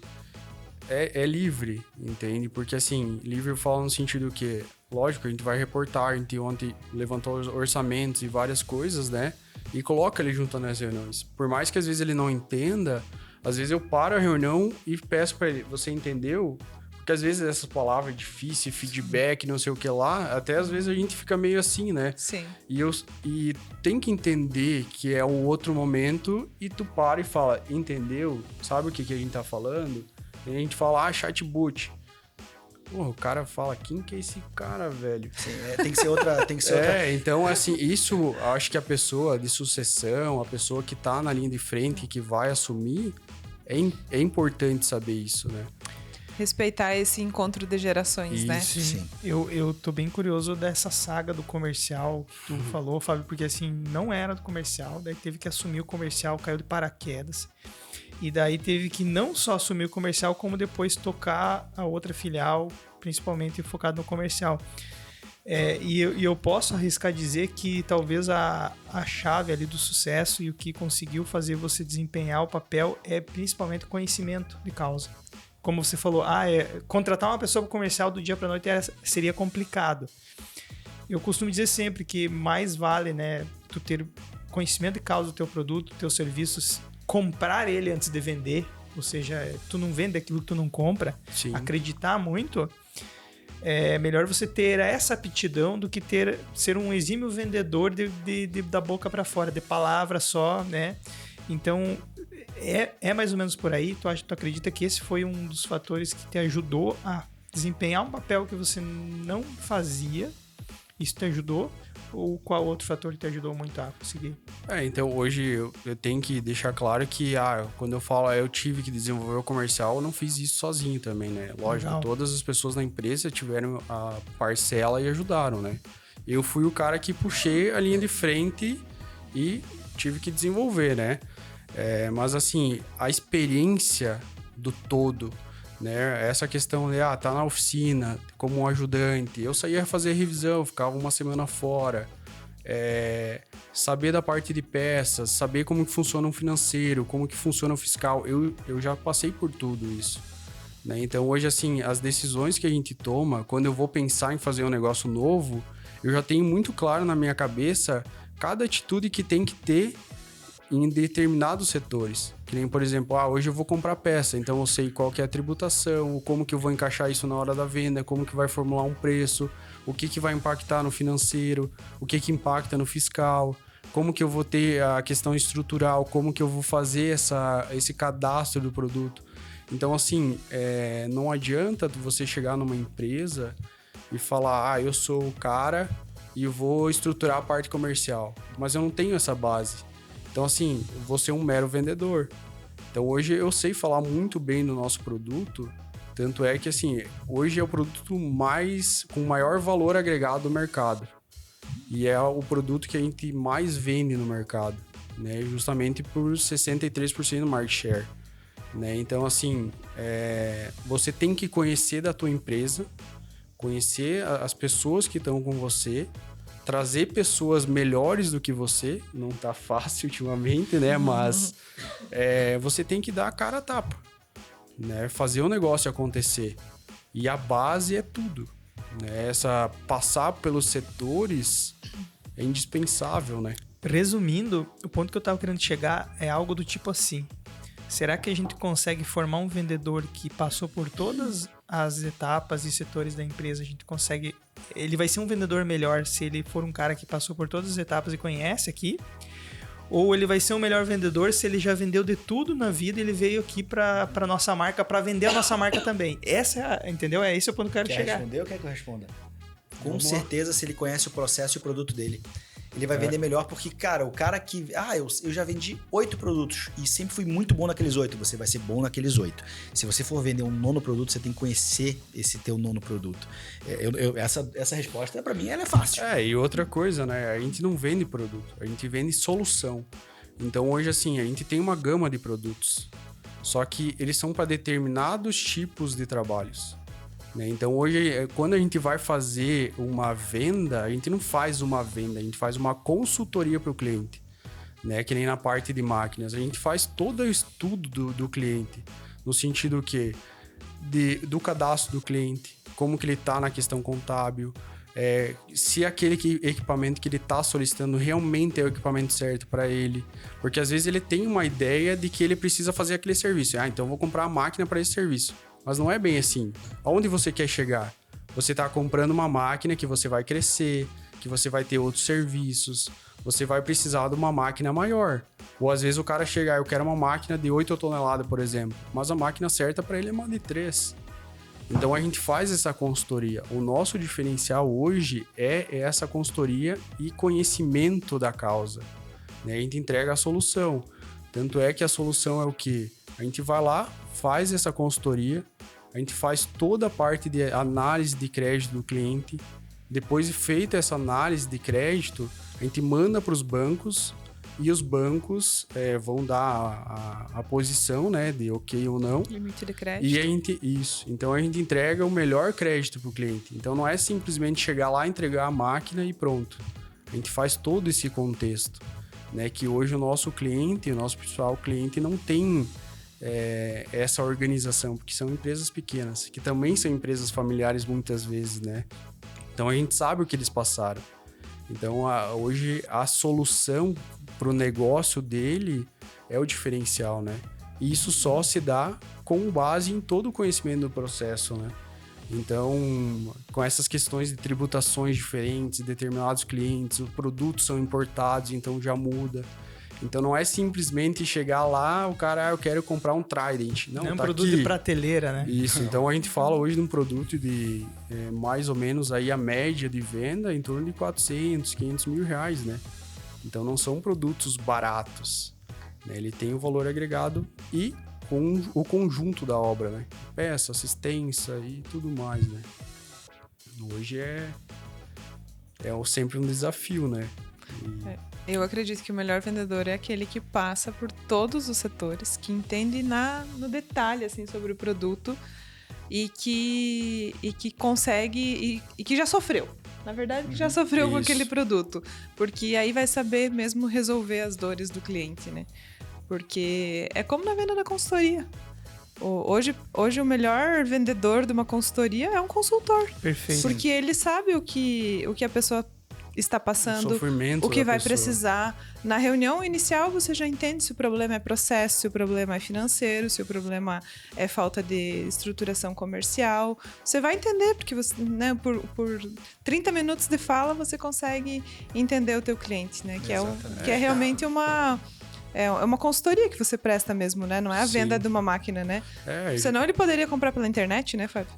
é livre, entende? Porque, assim, livre fala no sentido que, lógico, a gente vai reportar, a gente ontem levantou orçamentos e várias coisas, né? E coloca ele junto nas reuniões. Por mais que às vezes ele não entenda, às vezes eu paro a reunião e peço para ele, você entendeu? Porque às vezes essas palavras difíceis, feedback, não sei o que lá, até às vezes a gente fica meio assim, né? Sim. E tem que entender que é um outro momento e tu para e fala, entendeu? Sabe o que a gente tá falando? A gente fala, chatbot. Porra, o cara fala, quem que é esse cara, velho? Sim, tem que ser outra... Então, assim, isso, acho que a pessoa de sucessão, a pessoa que tá na linha de frente, que vai assumir, é importante saber isso, né? Respeitar esse encontro de gerações, né? Sim. Eu tô bem curioso dessa saga do comercial que tu falou, Fábio, porque assim, não era do comercial, daí teve que assumir o comercial, caiu de paraquedas. E daí teve que não só assumir o comercial, como depois tocar a outra filial, principalmente focado no comercial. E eu posso arriscar dizer que talvez a chave ali do sucesso e o que conseguiu fazer você desempenhar o papel é principalmente o conhecimento de causa. Como você falou, contratar uma pessoa para comercial do dia para noite seria complicado. Eu costumo dizer sempre que mais vale, né, tu ter conhecimento de causa do teu produto, do teu serviço, comprar ele antes de vender, ou seja, tu não vende aquilo que tu não compra. Sim. Acreditar muito, é melhor você ter essa aptidão do que ser um exímio vendedor da boca para fora, de palavra só, né? Então, é mais ou menos por aí. Tu acredita que esse foi um dos fatores que te ajudou a desempenhar um papel que você não fazia? Isso te ajudou? Ou qual outro fator te ajudou muito a conseguir? Então hoje eu tenho que deixar claro que quando eu falo eu tive que desenvolver o comercial, eu não fiz isso sozinho também, né? Lógico, Legal. Todas as pessoas na empresa tiveram a parcela e ajudaram, né? Eu fui o cara que puxei a linha de frente e tive que desenvolver, né? Mas assim, a experiência do todo, né? Essa questão de tá na oficina como um ajudante, eu saía fazer revisão, ficava uma semana fora, saber da parte de peças, saber como que funciona um financeiro, como que funciona o fiscal, eu já passei por tudo isso, né? Então hoje assim, as decisões que a gente toma, quando eu vou pensar em fazer um negócio novo, eu já tenho muito claro na minha cabeça cada atitude que tem que ter em determinados setores. Que nem, por exemplo, hoje eu vou comprar peça, então eu sei qual que é a tributação, como que eu vou encaixar isso na hora da venda, como que vai formular um preço, o que vai impactar no financeiro, o que impacta no fiscal, como que eu vou ter a questão estrutural, como que eu vou fazer esse cadastro do produto. Então, assim, não adianta você chegar numa empresa e falar, eu sou o cara e vou estruturar a parte comercial, mas eu não tenho essa base. Então, assim, eu vou ser um mero vendedor. Então, hoje eu sei falar muito bem do nosso produto, tanto é que, assim, hoje é o produto com maior valor agregado do mercado. E é o produto que a gente mais vende no mercado, né? Justamente por 63% do market share, né? Então, assim, você tem que conhecer da tua empresa, conhecer as pessoas que estão com você, trazer pessoas melhores do que você. Não tá fácil ultimamente, né? Mas você tem que dar a cara a tapa, né? Fazer o negócio acontecer. E a base é tudo, né? Passar pelos setores é indispensável, né? Resumindo, o ponto que eu tava querendo chegar é algo do tipo assim: será que a gente consegue formar um vendedor que passou por todas as etapas e setores da empresa? A gente consegue... Ele vai ser um vendedor melhor se ele for um cara que passou por todas as etapas e conhece aqui? Ou ele vai ser um melhor vendedor se ele já vendeu de tudo na vida e ele veio aqui para nossa marca, para vender a nossa marca também? Entendeu? Esse é o ponto que eu quero chegar. Quer responder ou quer que eu responda? Com certeza, se ele conhece o processo e o produto dele, ele vai vender melhor, porque, cara, o cara que... eu já vendi 8 produtos e sempre fui muito bom naqueles 8. Você vai ser bom naqueles 8. Se você for vender um nono produto, você tem que conhecer esse teu nono produto. Essa resposta, pra mim, ela é fácil. E outra coisa, né? A gente não vende produto, a gente vende solução. Então, hoje, assim, a gente tem uma gama de produtos, só que eles são para determinados tipos de trabalhos, né? Então, hoje, quando a gente vai fazer uma venda, a gente não faz uma venda, a gente faz uma consultoria para o cliente, né? Que nem na parte de máquinas. A gente faz todo o estudo do cliente, no sentido que do cadastro do cliente, como que ele está na questão contábil, se aquele equipamento que ele está solicitando realmente é o equipamento certo para ele. Porque às vezes ele tem uma ideia de que ele precisa fazer aquele serviço. Então eu vou comprar a máquina para esse serviço. Mas não é bem assim. Aonde você quer chegar? Você está comprando uma máquina que você vai crescer, que você vai ter outros serviços. você vai precisar de uma máquina maior. Ou às vezes o cara chega, eu quero uma máquina de 8 toneladas, por exemplo, mas a máquina certa para ele é uma de 3. Então a gente faz essa consultoria. O nosso diferencial hoje é essa consultoria e conhecimento da causa, né? A gente entrega a solução. Tanto é que a solução é o quê? A gente vai lá, faz essa consultoria, a gente faz toda a parte de análise de crédito do cliente. Depois de feita essa análise de crédito, a gente manda para os bancos e os bancos vão dar a posição, né, de ok ou não. Limite de crédito. E então a gente entrega o melhor crédito para o cliente. Então não é simplesmente chegar lá, entregar a máquina e pronto. A gente faz todo esse contexto, né, que hoje o nosso cliente, o nosso principal cliente não tem essa organização, porque são empresas pequenas, que também são empresas familiares muitas vezes, né? Então a gente sabe o que eles passaram. Então hoje a solução para o negócio dele é o diferencial, né? E isso só se dá com base em todo o conhecimento do processo, né? Então, com essas questões de tributações diferentes, determinados clientes, os produtos são importados, então já muda. Então não é simplesmente chegar lá, o cara, eu quero comprar um Trident. Não, é um tá produto aqui. de prateleira, né? Isso, então a gente fala hoje de um produto de mais ou menos aí a média de venda em torno de 400, 500 mil reais, né? Então não são produtos baratos, né? Ele tem o valor agregado e com o conjunto da obra, né? Peça, assistência e tudo mais, né? Hoje é sempre um desafio, né? Eu acredito que o melhor vendedor é aquele que passa por todos os setores, que entende no detalhe assim, sobre o produto e que consegue e que já sofreu. Na verdade, que já sofreu com aquele produto. Porque aí vai saber mesmo resolver as dores do cliente, né? Porque é como na venda da consultoria. Hoje o melhor vendedor de uma consultoria é um consultor. Perfeito. Porque ele sabe o que a pessoa está passando, o que vai precisar. Na reunião inicial, você já entende se o problema é processo, se o problema é financeiro, se o problema é falta de estruturação comercial. Você vai entender, porque você, né, por 30 minutos de fala, você consegue entender o teu cliente, né? Que é realmente uma consultoria que você presta mesmo, né? Não é a venda de uma máquina, né? Senão ele poderia comprar pela internet, né, Fábio?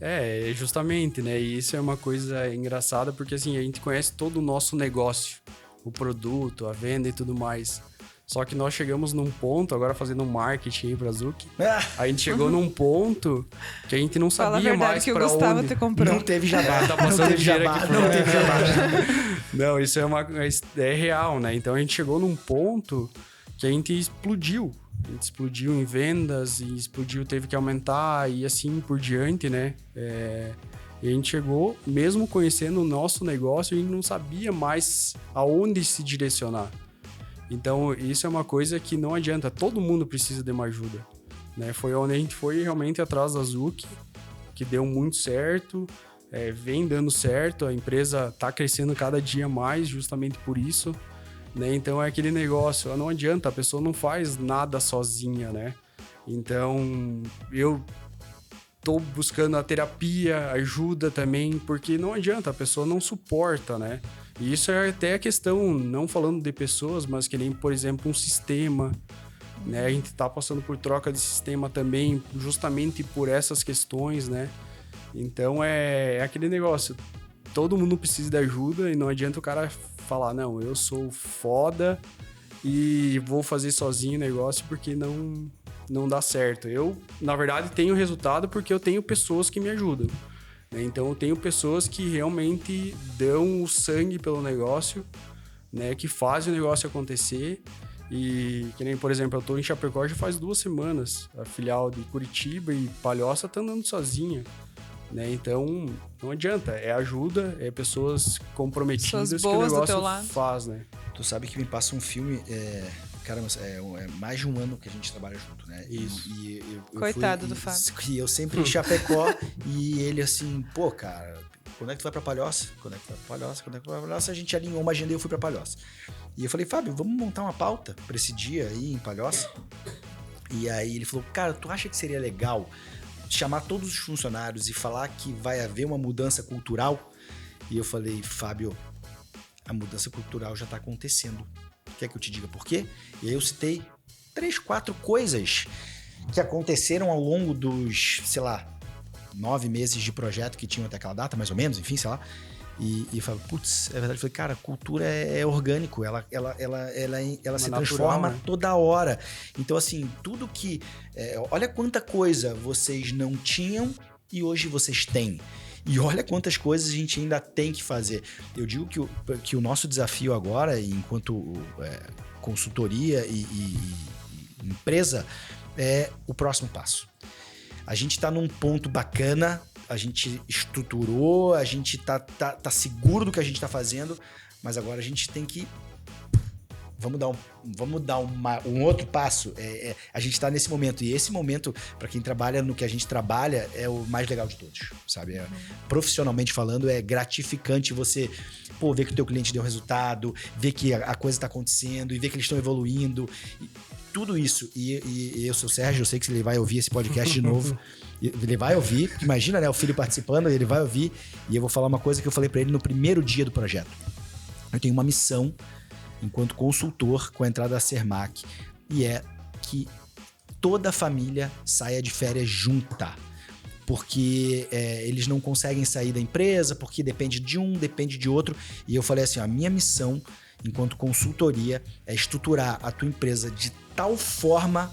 Justamente, né? E isso é uma coisa engraçada, porque assim, a gente conhece todo o nosso negócio, o produto, a venda e tudo mais. Só que nós chegamos num ponto, agora fazendo um marketing aí pra Zuki, a gente chegou num ponto que a gente não sabia mais pra onde. Fala a verdade que o Gustavo te comprou. Não teve jabá. Tá passando dinheiro aqui. Não teve jabá. Não, isso é real, né? Então a gente chegou num ponto que a gente explodiu. A gente explodiu em vendas e teve que aumentar e assim por diante, né? E a gente chegou, mesmo conhecendo o nosso negócio, a gente não sabia mais aonde se direcionar. Então, isso é uma coisa que não adianta. Todo mundo precisa de uma ajuda, né? Foi onde a gente foi realmente atrás da Zuki, que deu muito certo, vem dando certo. A empresa está crescendo cada dia mais justamente por isso. Né? Então é aquele negócio, não adianta, a pessoa não faz nada sozinha, né? Então eu tô buscando a terapia, ajuda também, porque não adianta, a pessoa não suporta, né? E isso é até a questão, não falando de pessoas, mas que nem, por exemplo, um sistema, né? A gente tá passando por troca de sistema também, justamente por essas questões, né? Então é aquele negócio, todo mundo precisa de ajuda e não adianta o cara falar, não, eu sou foda e vou fazer sozinho o negócio porque não dá certo. Eu, na verdade, tenho resultado porque eu tenho pessoas que me ajudam, né? Então, eu tenho pessoas que realmente dão o sangue pelo negócio, né? Que fazem o negócio acontecer. E, que nem, por exemplo, eu tô em Chapecó já faz 2 semanas. A filial de Curitiba e Palhoça tá andando sozinha. Né? Então, não adianta. É ajuda, é pessoas comprometidas que o negócio faz, né? Tu sabe que me passa um filme... Caramba, é mais de um ano que a gente trabalha junto, né? Isso. Coitado do Fábio. E eu sempre em Chapecó e ele assim, pô, cara, quando é que tu vai pra Palhoça? Quando é que tu vai pra Palhoça? Quando é que tu vai pra Palhoça? A gente alinhou uma agenda e eu fui pra Palhoça. E eu falei, Fábio, vamos montar uma pauta pra esse dia aí em Palhoça? E aí ele falou, cara, tu acha que seria legal chamar todos os funcionários e falar que vai haver uma mudança cultural? E eu falei, Fábio, a mudança cultural já está acontecendo. Quer que eu te diga por quê? E aí eu citei 3, 4 coisas que aconteceram ao longo dos, 9 meses de projeto que tinham até aquela data, mais ou menos, enfim, E eu falo, putz, é verdade. Eu falei, cara, cultura é orgânico, ela se transforma, né? Toda hora. Então, assim, tudo que... olha quanta coisa vocês não tinham e hoje vocês têm. E olha quantas coisas a gente ainda tem que fazer. Eu digo que o nosso desafio agora, enquanto consultoria e empresa, é o próximo passo. A gente está num ponto bacana, a gente estruturou, a gente tá seguro do que a gente tá fazendo, mas agora a gente tem que... Vamos dar um outro passo. A gente tá nesse momento, e esse momento, para quem trabalha no que a gente trabalha, é o mais legal de todos, sabe? Profissionalmente falando, é gratificante você ver que o teu cliente deu resultado, ver que a coisa tá acontecendo, e ver que eles estão evoluindo, tudo isso. E eu sou o Sérgio, eu sei que ele vai ouvir esse podcast de novo. Ele vai ouvir, imagina, né? O filho participando, ele vai ouvir. E eu vou falar uma coisa que eu falei para ele no primeiro dia do projeto. Eu tenho uma missão, enquanto consultor, com a entrada da Sermac, e é que toda a família saia de férias junta. Porque eles não conseguem sair da empresa, porque depende de um, depende de outro. E eu falei assim, a minha missão, enquanto consultoria, é estruturar a tua empresa de tal forma,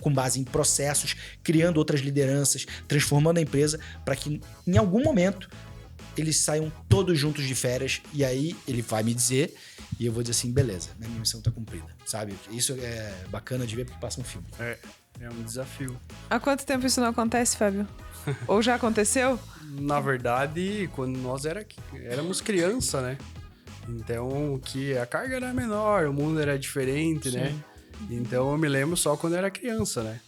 com base em processos, criando outras lideranças, transformando a empresa, para que em algum momento eles saiam todos juntos de férias, e aí ele vai me dizer, e eu vou dizer assim, beleza, minha missão tá cumprida, sabe? Isso é bacana de ver porque passa um filme. É um desafio. Há quanto tempo isso não acontece, Fábio? Ou já aconteceu? Na verdade, quando nós éramos criança, né? Então, que a carga era menor, o mundo era diferente, né? Então, eu me lembro só quando eu era criança, né?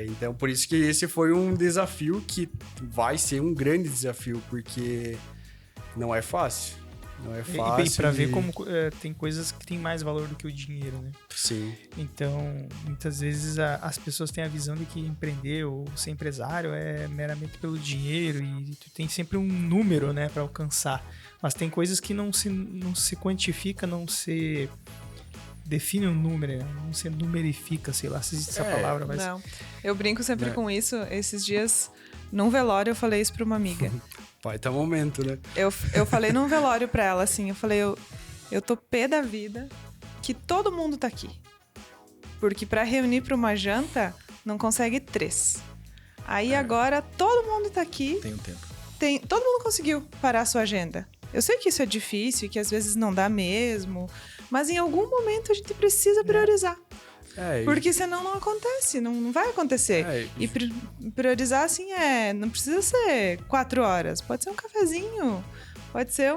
Então, por isso que esse foi um desafio que vai ser um grande desafio, porque não é fácil. Não é fácil. E pra ver como tem coisas que têm mais valor do que o dinheiro, né? Sim. Então, muitas vezes as pessoas têm a visão de que empreender ou ser empresário é meramente pelo dinheiro e tu tem sempre um número, né, pra alcançar. Mas tem coisas que não se quantifica, não se define um número, não se numerifica, sei lá se existe essa palavra, mas... Não, eu brinco sempre com isso. Esses dias, num velório, eu falei isso pra uma amiga. Pai, tá momento, né? Eu falei num velório pra ela, assim, eu falei, eu tô pé da vida que todo mundo tá aqui. Porque pra reunir pra uma janta, não consegue 3. Aí agora, todo mundo tá aqui. Tem um tempo. Todo mundo conseguiu parar a sua agenda. Eu sei que isso é difícil e que às vezes não dá mesmo, mas em algum momento a gente precisa priorizar. Porque senão não acontece, não vai acontecer. E priorizar, assim, não precisa ser 4 horas, pode ser um cafezinho, pode ser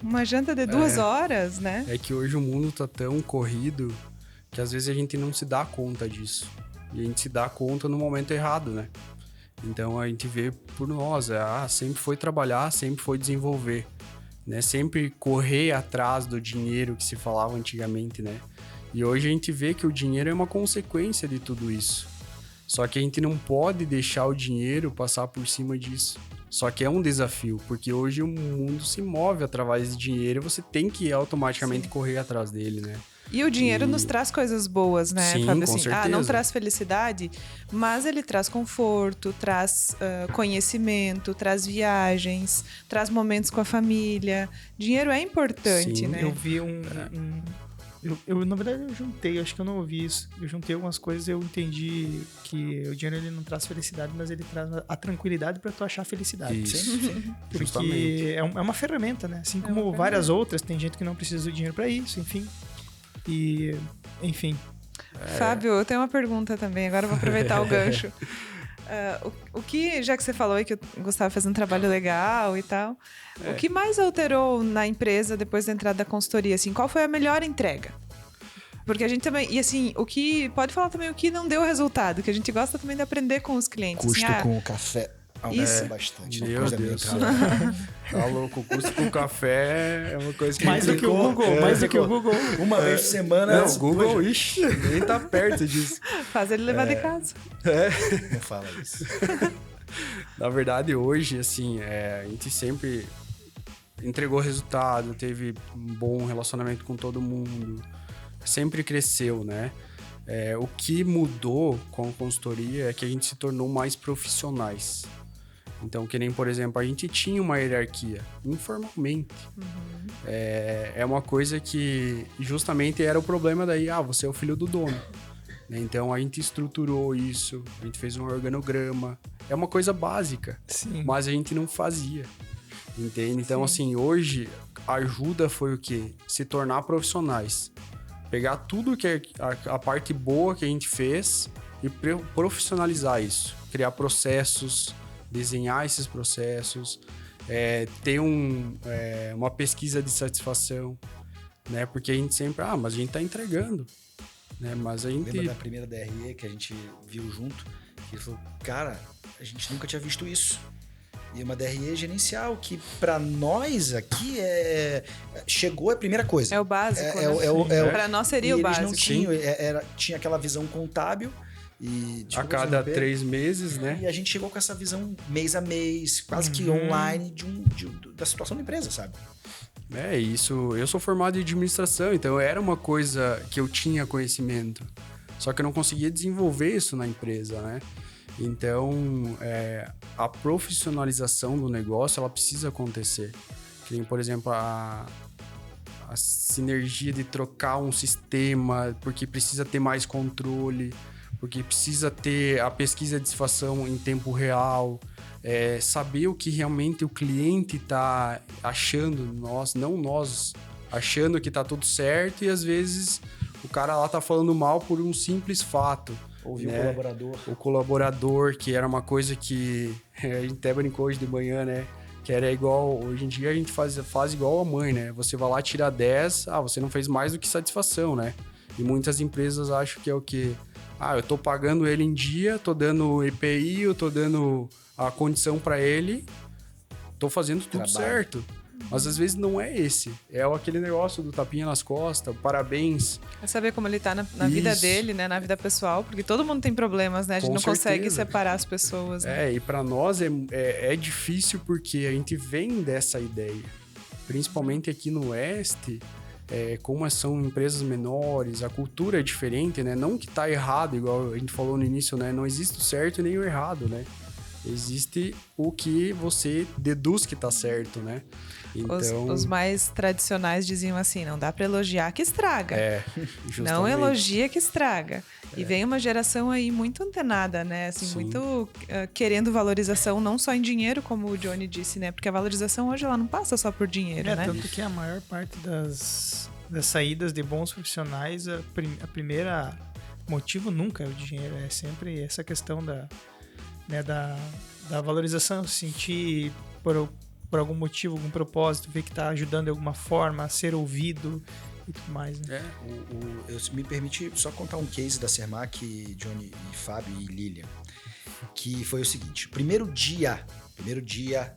uma janta de 2 horas, né? É que hoje o mundo tá tão corrido que às vezes a gente não se dá conta disso. E a gente se dá conta no momento errado, né? Então a gente vê por nós, sempre foi trabalhar, sempre foi desenvolver, né? Sempre correr atrás do dinheiro que se falava antigamente, né? E hoje a gente vê que o dinheiro é uma consequência de tudo isso. Só que a gente não pode deixar o dinheiro passar por cima disso. Só que é um desafio, porque hoje o mundo se move através de dinheiro e você tem que automaticamente correr atrás dele, né? E o dinheiro nos traz coisas boas, né, Sim, Fábio? com certeza. Não traz felicidade, mas ele traz conforto, traz conhecimento, traz viagens, traz momentos com a família. Dinheiro é importante, Sim, né? Eu vi na verdade, eu juntei, acho que eu não ouvi isso. Eu juntei algumas coisas e eu entendi que o dinheiro ele não traz felicidade, mas ele traz a tranquilidade pra tu achar felicidade. Isso. Sim. Porque Justamente. é uma ferramenta, né? Assim como várias outras, tem gente que não precisa do dinheiro pra isso, enfim. E, enfim. Fábio, eu tenho uma pergunta também, agora eu vou aproveitar o gancho. O que, já que você falou aí que o Gustavo fez um trabalho legal e tal, o que mais alterou na empresa depois da entrada da consultoria? Assim, qual foi a melhor entrega? Porque a gente também... E assim, pode falar também o que não deu resultado, que a gente gosta também de aprender com os clientes. Custo assim, com o café aumenta bastante. Meu Deus. Tá louco, o custo com café é uma coisa que... Mais do que o Google, mais do que o Google. Uma vez por semana... Não, o Google, ixi, nem tá perto disso. Faz ele levar de casa. Não fala isso. Na verdade, hoje, assim, a gente sempre entregou resultado, teve um bom relacionamento com todo mundo, sempre cresceu, né? O que mudou com a consultoria é que a gente se tornou mais profissionais. Então, que nem, por exemplo, a gente tinha uma hierarquia, informalmente. É uma coisa que justamente era o problema daí, você é o filho do dono. Então, a gente estruturou isso, a gente fez um organograma. É uma coisa básica, Sim. mas a gente não fazia, entende? Então, assim, hoje, a ajuda foi o quê? Se tornar profissionais. Pegar tudo que é a parte boa que a gente fez e profissionalizar isso. Criar processos, desenhar esses processos, ter uma pesquisa de satisfação, né? Porque a gente sempre, mas a gente tá entregando, né? Mas a gente... Lembra da primeira DRE que a gente viu junto? Que ele falou, cara, a gente nunca tinha visto isso. E uma DRE gerencial, que para nós aqui chegou a primeira coisa. É o básico, Para nós seria o básico. Eles não tinham, tinha aquela visão contábil. E, a cada 3 meses, né? E a gente chegou com essa visão mês a mês, quase que online da situação da empresa, sabe? Isso. Eu sou formado em administração, então era uma coisa que eu tinha conhecimento. Só que eu não conseguia desenvolver isso na empresa, né? Então, a profissionalização do negócio, ela precisa acontecer. Tem, por exemplo, a sinergia de trocar um sistema, porque precisa ter mais controle, porque precisa ter a pesquisa de satisfação em tempo real, saber o que realmente o cliente está achando, não nós, achando que está tudo certo, e às vezes o cara lá tá falando mal por um simples fato. Ouvir né? o colaborador. O colaborador, que era uma coisa que a gente até brincou hoje de manhã, né? Que era igual, hoje em dia a gente faz igual a mãe, né? Você vai lá tirar 10, você não fez mais do que satisfação, né? E muitas empresas acham que é o quê? Eu tô pagando ele em dia, tô dando EPI, eu tô dando a condição para ele, tô fazendo tudo certo. Mas às vezes não é esse. É aquele negócio do tapinha nas costas, parabéns. É saber como ele tá na vida dele, né? Na vida pessoal, porque todo mundo tem problemas, né? A gente não consegue separar as pessoas. Né? E para nós é difícil porque a gente vem dessa ideia. Principalmente aqui no Oeste, como são empresas menores, a cultura é diferente, né? Não que tá errado, igual a gente falou no início, né? Não existe o certo nem o errado, né? Existe o que você deduz que tá certo, né? Então... Os mais tradicionais diziam assim, não dá para elogiar que estraga. Justamente. Não elogia que estraga. E vem uma geração aí muito antenada, né? Assim, muito querendo valorização, não só em dinheiro, como o Johnny disse, né? Porque a valorização hoje ela não passa só por dinheiro, né? Tanto que a maior parte das saídas de bons profissionais, a primeira motivo nunca é o dinheiro, é sempre essa questão da valorização, sentir por algum motivo, algum propósito, ver que está ajudando de alguma forma a ser ouvido e tudo mais, né? Me permite só contar um case da Sermac, Johnny e Fábio e Lilian, que foi o seguinte: primeiro dia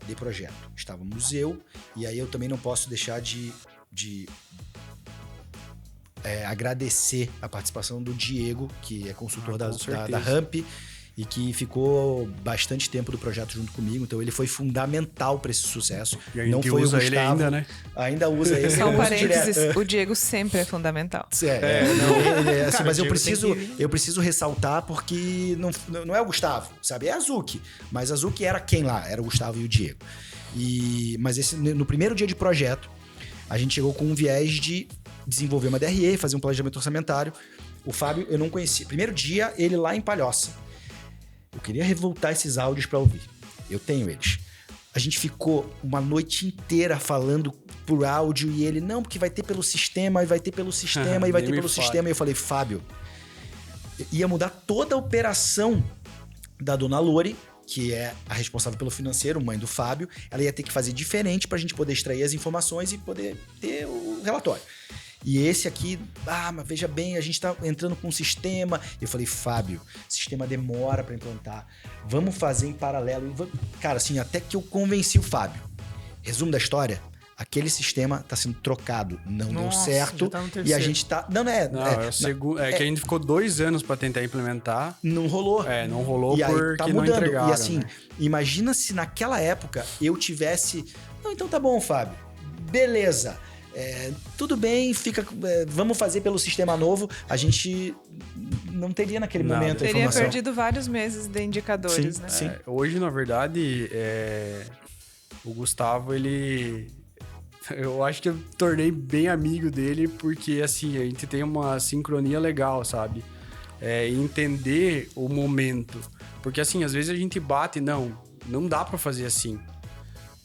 de projeto, estávamos eu, e aí eu também não posso deixar de agradecer a participação do Diego, que é consultor da Ramp, e que ficou bastante tempo do projeto junto comigo, então ele foi fundamental para esse sucesso. E a gente usa ele ainda, né? Ainda usa ele. Só um parênteses, o Diego sempre é fundamental. Mas eu preciso ressaltar porque não é o Gustavo, sabe? É a Zuki, mas a Zuki era quem lá? Era o Gustavo e o Diego. Mas no primeiro dia de projeto, a gente chegou com um viés de desenvolver uma DRE, fazer um planejamento orçamentário. O Fábio eu não conhecia. Primeiro dia, ele lá em Palhoça. Eu queria revoltar esses áudios para ouvir. Eu tenho eles. A gente ficou uma noite inteira falando por áudio e ele, não, porque vai ter pelo sistema, e vai ter pelo sistema, e vai ter pelo sistema. E eu falei, Fábio, ia mudar toda a operação da dona Lore, que é a responsável pelo financeiro, mãe do Fábio. Ela ia ter que fazer diferente pra gente poder extrair as informações e poder ter o relatório. E esse aqui, mas veja bem, a gente tá entrando com um sistema. Eu falei, Fábio, sistema demora para implantar. Vamos fazer em paralelo. Cara, assim, até que eu convenci o Fábio. Resumo da história, aquele sistema tá sendo trocado. Não deu certo. Tá e a gente tá... que a gente ficou 2 anos para tentar implementar. Não rolou. Não rolou e porque tá não entregaram. E assim, imagina se naquela época eu tivesse... Não, então tá bom, Fábio. beleza. Tudo bem, vamos fazer pelo sistema novo. A gente não teria naquele momento a teria informação. perdido vários meses de indicadores, Sim, né? sim. Hoje, na verdade, o Gustavo, eu acho que eu tornei bem amigo dele porque, assim, a gente tem uma sincronia legal, sabe? Entender o momento. Porque, assim, às vezes a gente bate, não dá pra fazer assim.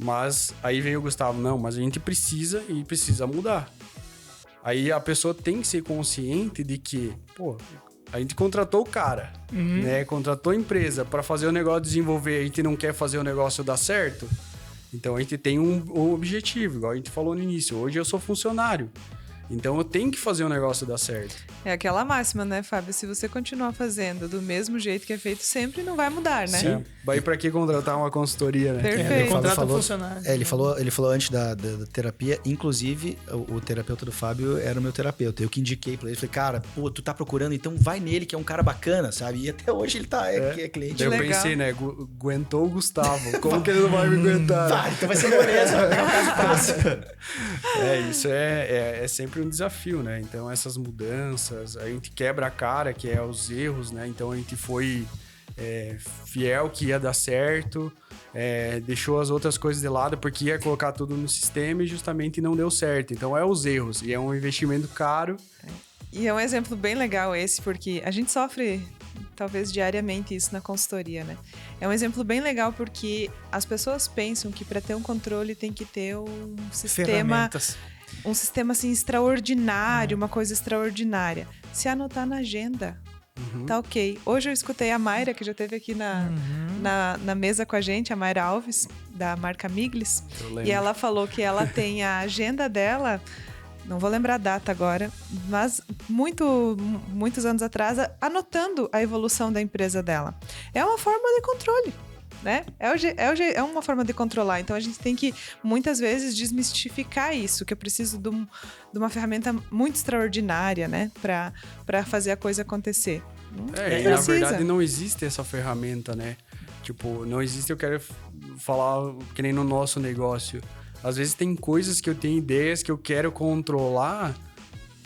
Mas aí vem o Gustavo, não, mas a gente precisa mudar. Aí a pessoa tem que ser consciente de que, pô, a gente contratou o cara, né? Contratou a empresa para fazer o negócio desenvolver, a gente não quer fazer o negócio dar certo. Então a gente tem um objetivo, igual a gente falou no início. Hoje eu sou funcionário. Então eu tenho que fazer o negócio dar certo. É aquela máxima, né, Fábio? Se você continuar fazendo do mesmo jeito que é feito sempre, não vai mudar, né? Sim. Vai pra que contratar uma consultoria, né? Perfeito. Contrata funcionário. Ele falou antes da terapia, inclusive o terapeuta do Fábio era o meu terapeuta. Eu que indiquei pra ele, falei, cara, pô, tu tá procurando, então vai nele, que é um cara bacana, sabe? E até hoje ele é cliente. Eu legal. pensei, né, aguentou o Gustavo, como que ele não vai me aguentar? Vai, então vai ser beleza, vai pegar o caso fácil. Isso é sempre um desafio, né? Então essas mudanças, a gente quebra a cara, que é os erros, né? Então a gente foi fiel que ia dar certo, deixou as outras coisas de lado porque ia colocar tudo no sistema e justamente não deu certo. Então os erros, e é um investimento caro. E é um exemplo bem legal esse, porque a gente sofre talvez diariamente isso na consultoria, né? É um exemplo bem legal porque as pessoas pensam que para ter um controle tem que ter um sistema assim extraordinário, uma coisa extraordinária. Se anotar na agenda, tá ok. Hoje eu escutei a Mayra, que já esteve aqui na mesa com a gente, a Mayra Alves, da marca Miglis, e ela falou que ela tem a agenda dela, não vou lembrar a data agora, mas muitos anos atrás, anotando a evolução da empresa dela. É uma forma de controle, né? É uma forma de controlar. Então, a gente tem que, muitas vezes, desmistificar isso, que eu preciso de uma ferramenta muito extraordinária, né? Para fazer a coisa acontecer. E na verdade não existe essa ferramenta, né? Tipo, não existe, eu quero falar que nem no nosso negócio. Às vezes tem coisas que eu tenho ideias que eu quero controlar,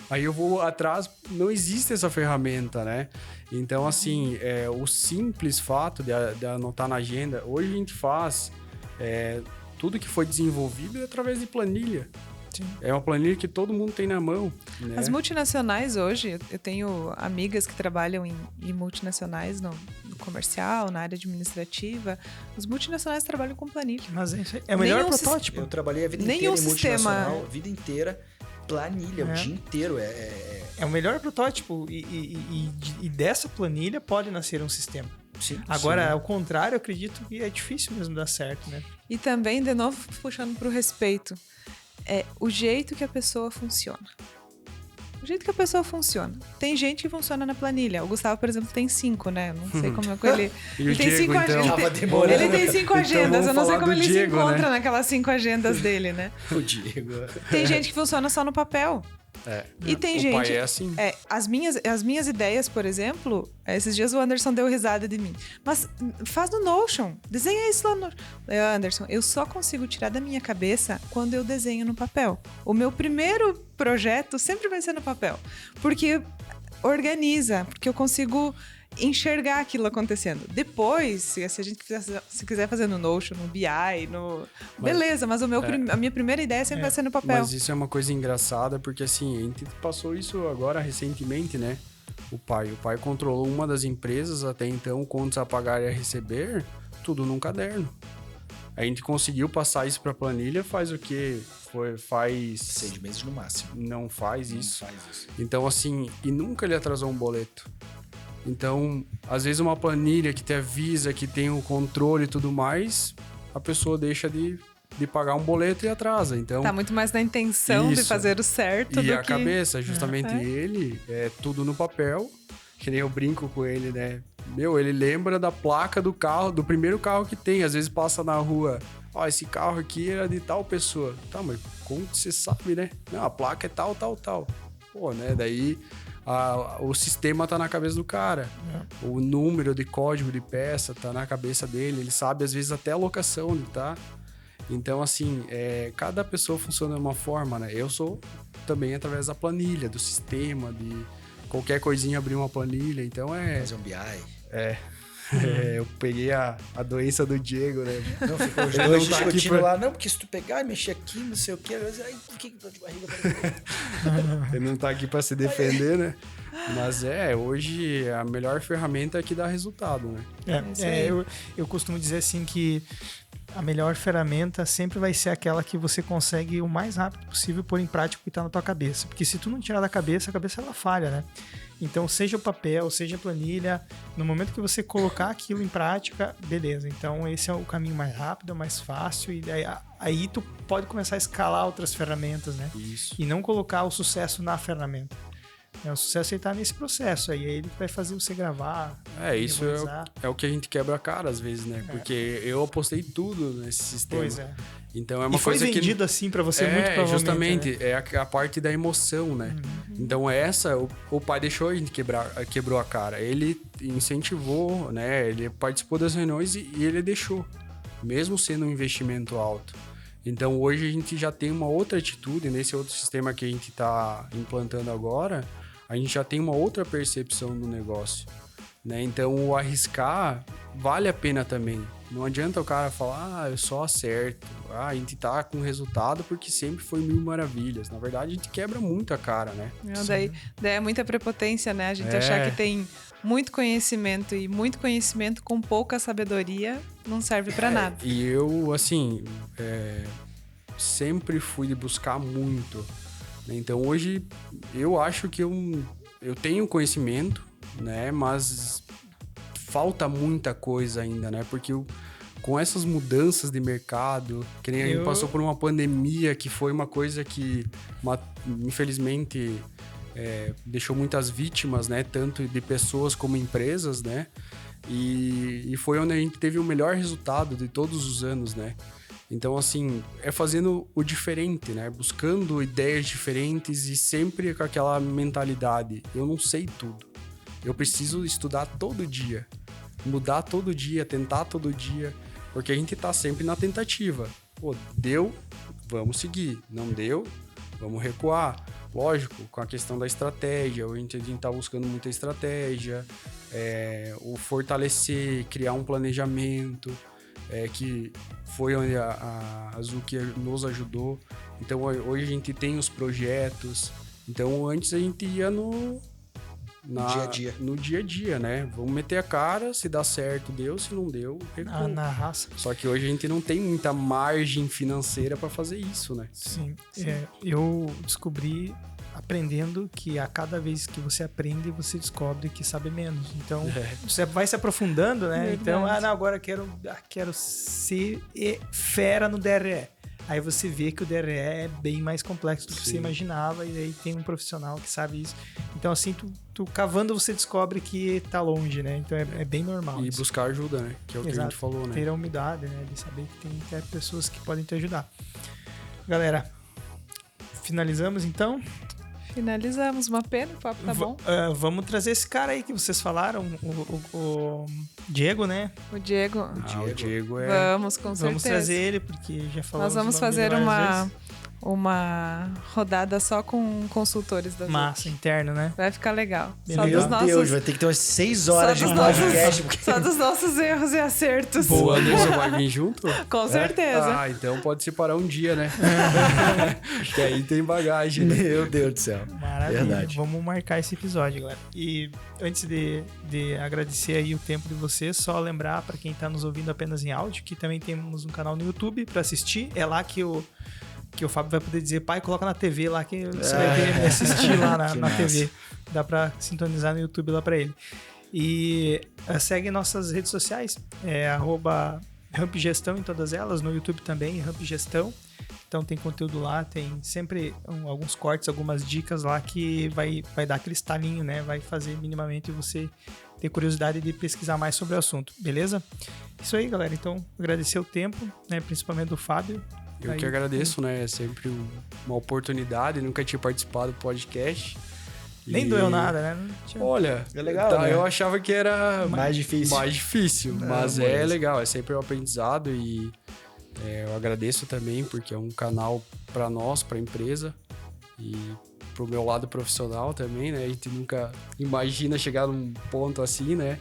aí eu vou atrás, não existe essa ferramenta, né? Então, assim, o simples fato de anotar na agenda, hoje a gente faz tudo que foi desenvolvido através de planilha. Sim. É uma planilha que todo mundo tem na mão, né? As multinacionais hoje, eu tenho amigas que trabalham em multinacionais no comercial, na área administrativa. Os multinacionais trabalham com planilha. Mas é o melhor protótipo. Eu trabalhei a vida inteira em multinacional, vida inteira, planilha, o dia inteiro. É o melhor protótipo e dessa planilha pode nascer um sistema. Sim, Agora, ao contrário, eu acredito que é difícil mesmo dar certo, né? E também, de novo, puxando para o respeito, o jeito que a pessoa funciona. O jeito que a pessoa funciona. Tem gente que funciona na planilha. O Gustavo, por exemplo, tem 5, né? Não sei como é que ele... Ele tem 5 agendas. Ele tem 5 agendas. Eu não sei como ele se encontra naquela 5 agendas dele, né? O Diego. Tem gente que funciona só no papel. E tem gente... O pai é assim. As minhas ideias, por exemplo, esses dias o Anderson deu risada de mim. Mas faz no Notion. Desenha isso lá no... Anderson, eu só consigo tirar da minha cabeça quando eu desenho no papel. O meu primeiro projeto sempre vai ser no papel. Porque organiza, porque eu consigo enxergar aquilo acontecendo. Depois, se a gente quiser fazer no Notion, no BI, beleza, mas a minha primeira ideia sempre vai ser no papel. Mas isso é uma coisa engraçada, porque assim, a gente passou isso agora recentemente, né? O pai controlou uma das empresas até então, contas a pagar e a receber, tudo num caderno. A gente conseguiu passar isso pra planilha, faz o quê? Faz... 6 meses no máximo. Não faz isso. Então, assim, e nunca ele atrasou um boleto. Então, às vezes uma planilha que te avisa que tem o controle e tudo mais, a pessoa deixa de pagar um boleto e atrasa. Então, tá muito mais na intenção de fazer o certo do que... E a cabeça, justamente ele, tudo no papel, que nem eu brinco com ele, né? Ele lembra da placa do carro, do primeiro carro que tem. Às vezes passa na rua, esse carro aqui era de tal pessoa. Tá, mas como você sabe, né? Não, a placa é tal, tal, tal. Pô, né? Daí... o sistema tá na cabeça do cara. O número de código de peça tá na cabeça dele. Ele sabe, às vezes, até a locação onde tá. Então, assim, cada pessoa funciona de uma forma, né? Eu sou também através da planilha, do sistema, de qualquer coisinha abrir uma planilha. Então, Fazer um BI. eu peguei a doença do Diego, né? Não, ficou os Ele dois não tá aqui discutindo pra- lá. Não, porque se tu pegar e mexer aqui, não sei o quê. Aí, por que dor de barriga? Ele não tá aqui pra se defender, né? Mas hoje a melhor ferramenta é que dá resultado, né? Isso aí. Eu costumo dizer assim que a melhor ferramenta sempre vai ser aquela que você consegue o mais rápido possível pôr em prática o que está na tua cabeça. Porque se tu não tirar da cabeça, a cabeça ela falha, né? Então, seja o papel, seja a planilha, no momento que você colocar aquilo em prática, beleza. Então, esse é o caminho mais rápido, é o mais fácil. E aí tu pode começar a escalar outras ferramentas, né? Isso. E não colocar o sucesso na ferramenta. O sucesso está nesse processo aí. É ele que vai fazer você gravar. Isso memorizar. é o que a gente quebra a cara às vezes, né? Porque eu apostei tudo nesse sistema. Pois é. Então é uma E foi coisa que... vendido assim pra você muito provavelmente. justamente. Né? É a parte da emoção, né? Então o pai deixou a gente quebrou a cara. Ele incentivou, né? Ele participou das reuniões e ele deixou. Mesmo sendo um investimento alto. Então hoje a gente já tem uma outra atitude. Nesse outro sistema que a gente está implantando agora, a gente já tem uma outra percepção do negócio, né? Então o arriscar vale a pena também. Não adianta o cara falar, eu só acerto. A gente tá com resultado porque sempre foi mil maravilhas. Na verdade, a gente quebra muito a cara, né? Daí é muita prepotência, né? A gente achar que tem muito conhecimento e muito conhecimento com pouca sabedoria não serve pra nada. E eu, assim, sempre fui de buscar muito. Então hoje eu acho que eu tenho conhecimento, né? Mas falta muita coisa ainda, né? Porque com essas mudanças de mercado, que nem a gente passou por uma pandemia, que foi uma coisa que infelizmente deixou muitas vítimas, né? Tanto de pessoas como empresas, né? E foi onde a gente teve o melhor resultado de todos os anos, né? Então, assim, fazendo o diferente, né? Buscando ideias diferentes e sempre com aquela mentalidade. Eu não sei tudo. Eu preciso estudar todo dia. Mudar todo dia, tentar todo dia. Porque a gente tá sempre na tentativa. Pô, deu, vamos seguir. Não deu, vamos recuar. Lógico, com a questão da estratégia. A gente tá buscando muita estratégia. O fortalecer, criar um planejamento. Que foi onde a Zuki nos ajudou. Então, hoje a gente tem os projetos. Então, antes a gente ia no dia a dia. No dia a dia, né? Vamos meter a cara, se dá certo, deu. Se não deu, recua. Na raça. Só que hoje a gente não tem muita margem financeira para fazer isso, né? Sim. Eu descobri aprendendo que a cada vez que você aprende, você descobre que sabe menos. Então, você vai se aprofundando, né? Verdade. Então, agora quero ser fera no DRE. Aí você vê que o DRE é bem mais complexo do que você imaginava, e aí tem um profissional que sabe isso. Então, assim, tu cavando, você descobre que tá longe, né? Então, é bem normal. E isso. buscar ajuda, né? Que é o que a gente falou, né? Ter a humildade, né? De saber que tem pessoas que podem te ajudar. Galera, finalizamos então? Finalizamos. Uma pena, o papo tá bom. Vamos trazer esse cara aí que vocês falaram, o Diego, né? O Diego. O Diego Vamos, com certeza. Vamos trazer ele, porque já falamos. Nós vamos fazer uma rodada só com consultores da massa, interno, né? Vai ficar legal. Beleza. Meu Deus, vai ter que ter umas 6 horas de podcast. Só dos nossos erros e acertos. O Anderson vai vir junto? Com certeza. Ah, então pode separar um dia, né? Que aí tem bagagem. Né? Meu Deus do céu. Maravilha. Verdade. Vamos marcar esse episódio, galera. E antes de agradecer aí o tempo de vocês, só lembrar para quem tá nos ouvindo apenas em áudio, que também temos um canal no YouTube para assistir. É lá que o Fábio vai poder dizer, pai, coloca na TV lá que você vai querer assistir lá na TV. Dá pra sintonizar no YouTube lá pra ele. E segue nossas redes sociais, @rampgestão em todas elas, no YouTube também, rampgestão. Então tem conteúdo lá, tem sempre alguns cortes, algumas dicas lá que vai dar aquele estalinho, né? Vai fazer minimamente você ter curiosidade de pesquisar mais sobre o assunto, beleza? Isso aí, galera. Então, agradecer o tempo, né? Principalmente do Fábio. Eu que agradeço, né? É sempre uma oportunidade, nunca tinha participado do podcast. Nem doeu nada, né? Não tinha... Olha, é legal, né? Eu achava que era mais difícil. Mas é legal, é sempre um aprendizado e Eu agradeço também porque é um canal para nós, para a empresa e pro meu lado profissional também, né? A gente nunca imagina chegar num ponto assim, né?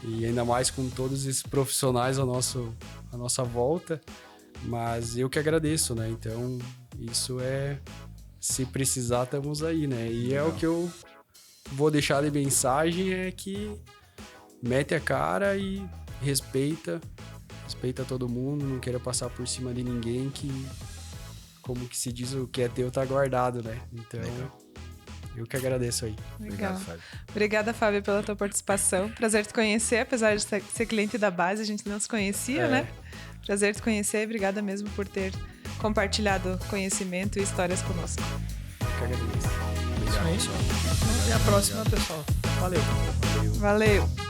E ainda mais com todos esses profissionais à nossa volta. Mas eu que agradeço, né? Então, isso se precisar, estamos aí, né? E é o que eu vou deixar de mensagem, é que mete a cara e respeita todo mundo, não queira passar por cima de ninguém, que, como que se diz, o que é teu tá guardado, né? Então, eu que agradeço aí. Legal. Obrigado, Fábio. Obrigada, Fábio, pela tua participação. Prazer te conhecer, apesar de ser cliente da base, a gente não se conhecia, né? Prazer te conhecer, obrigada mesmo por ter compartilhado conhecimento e histórias conosco. Eu que agradeço. Isso aí. Até a próxima, pessoal. Valeu. Valeu!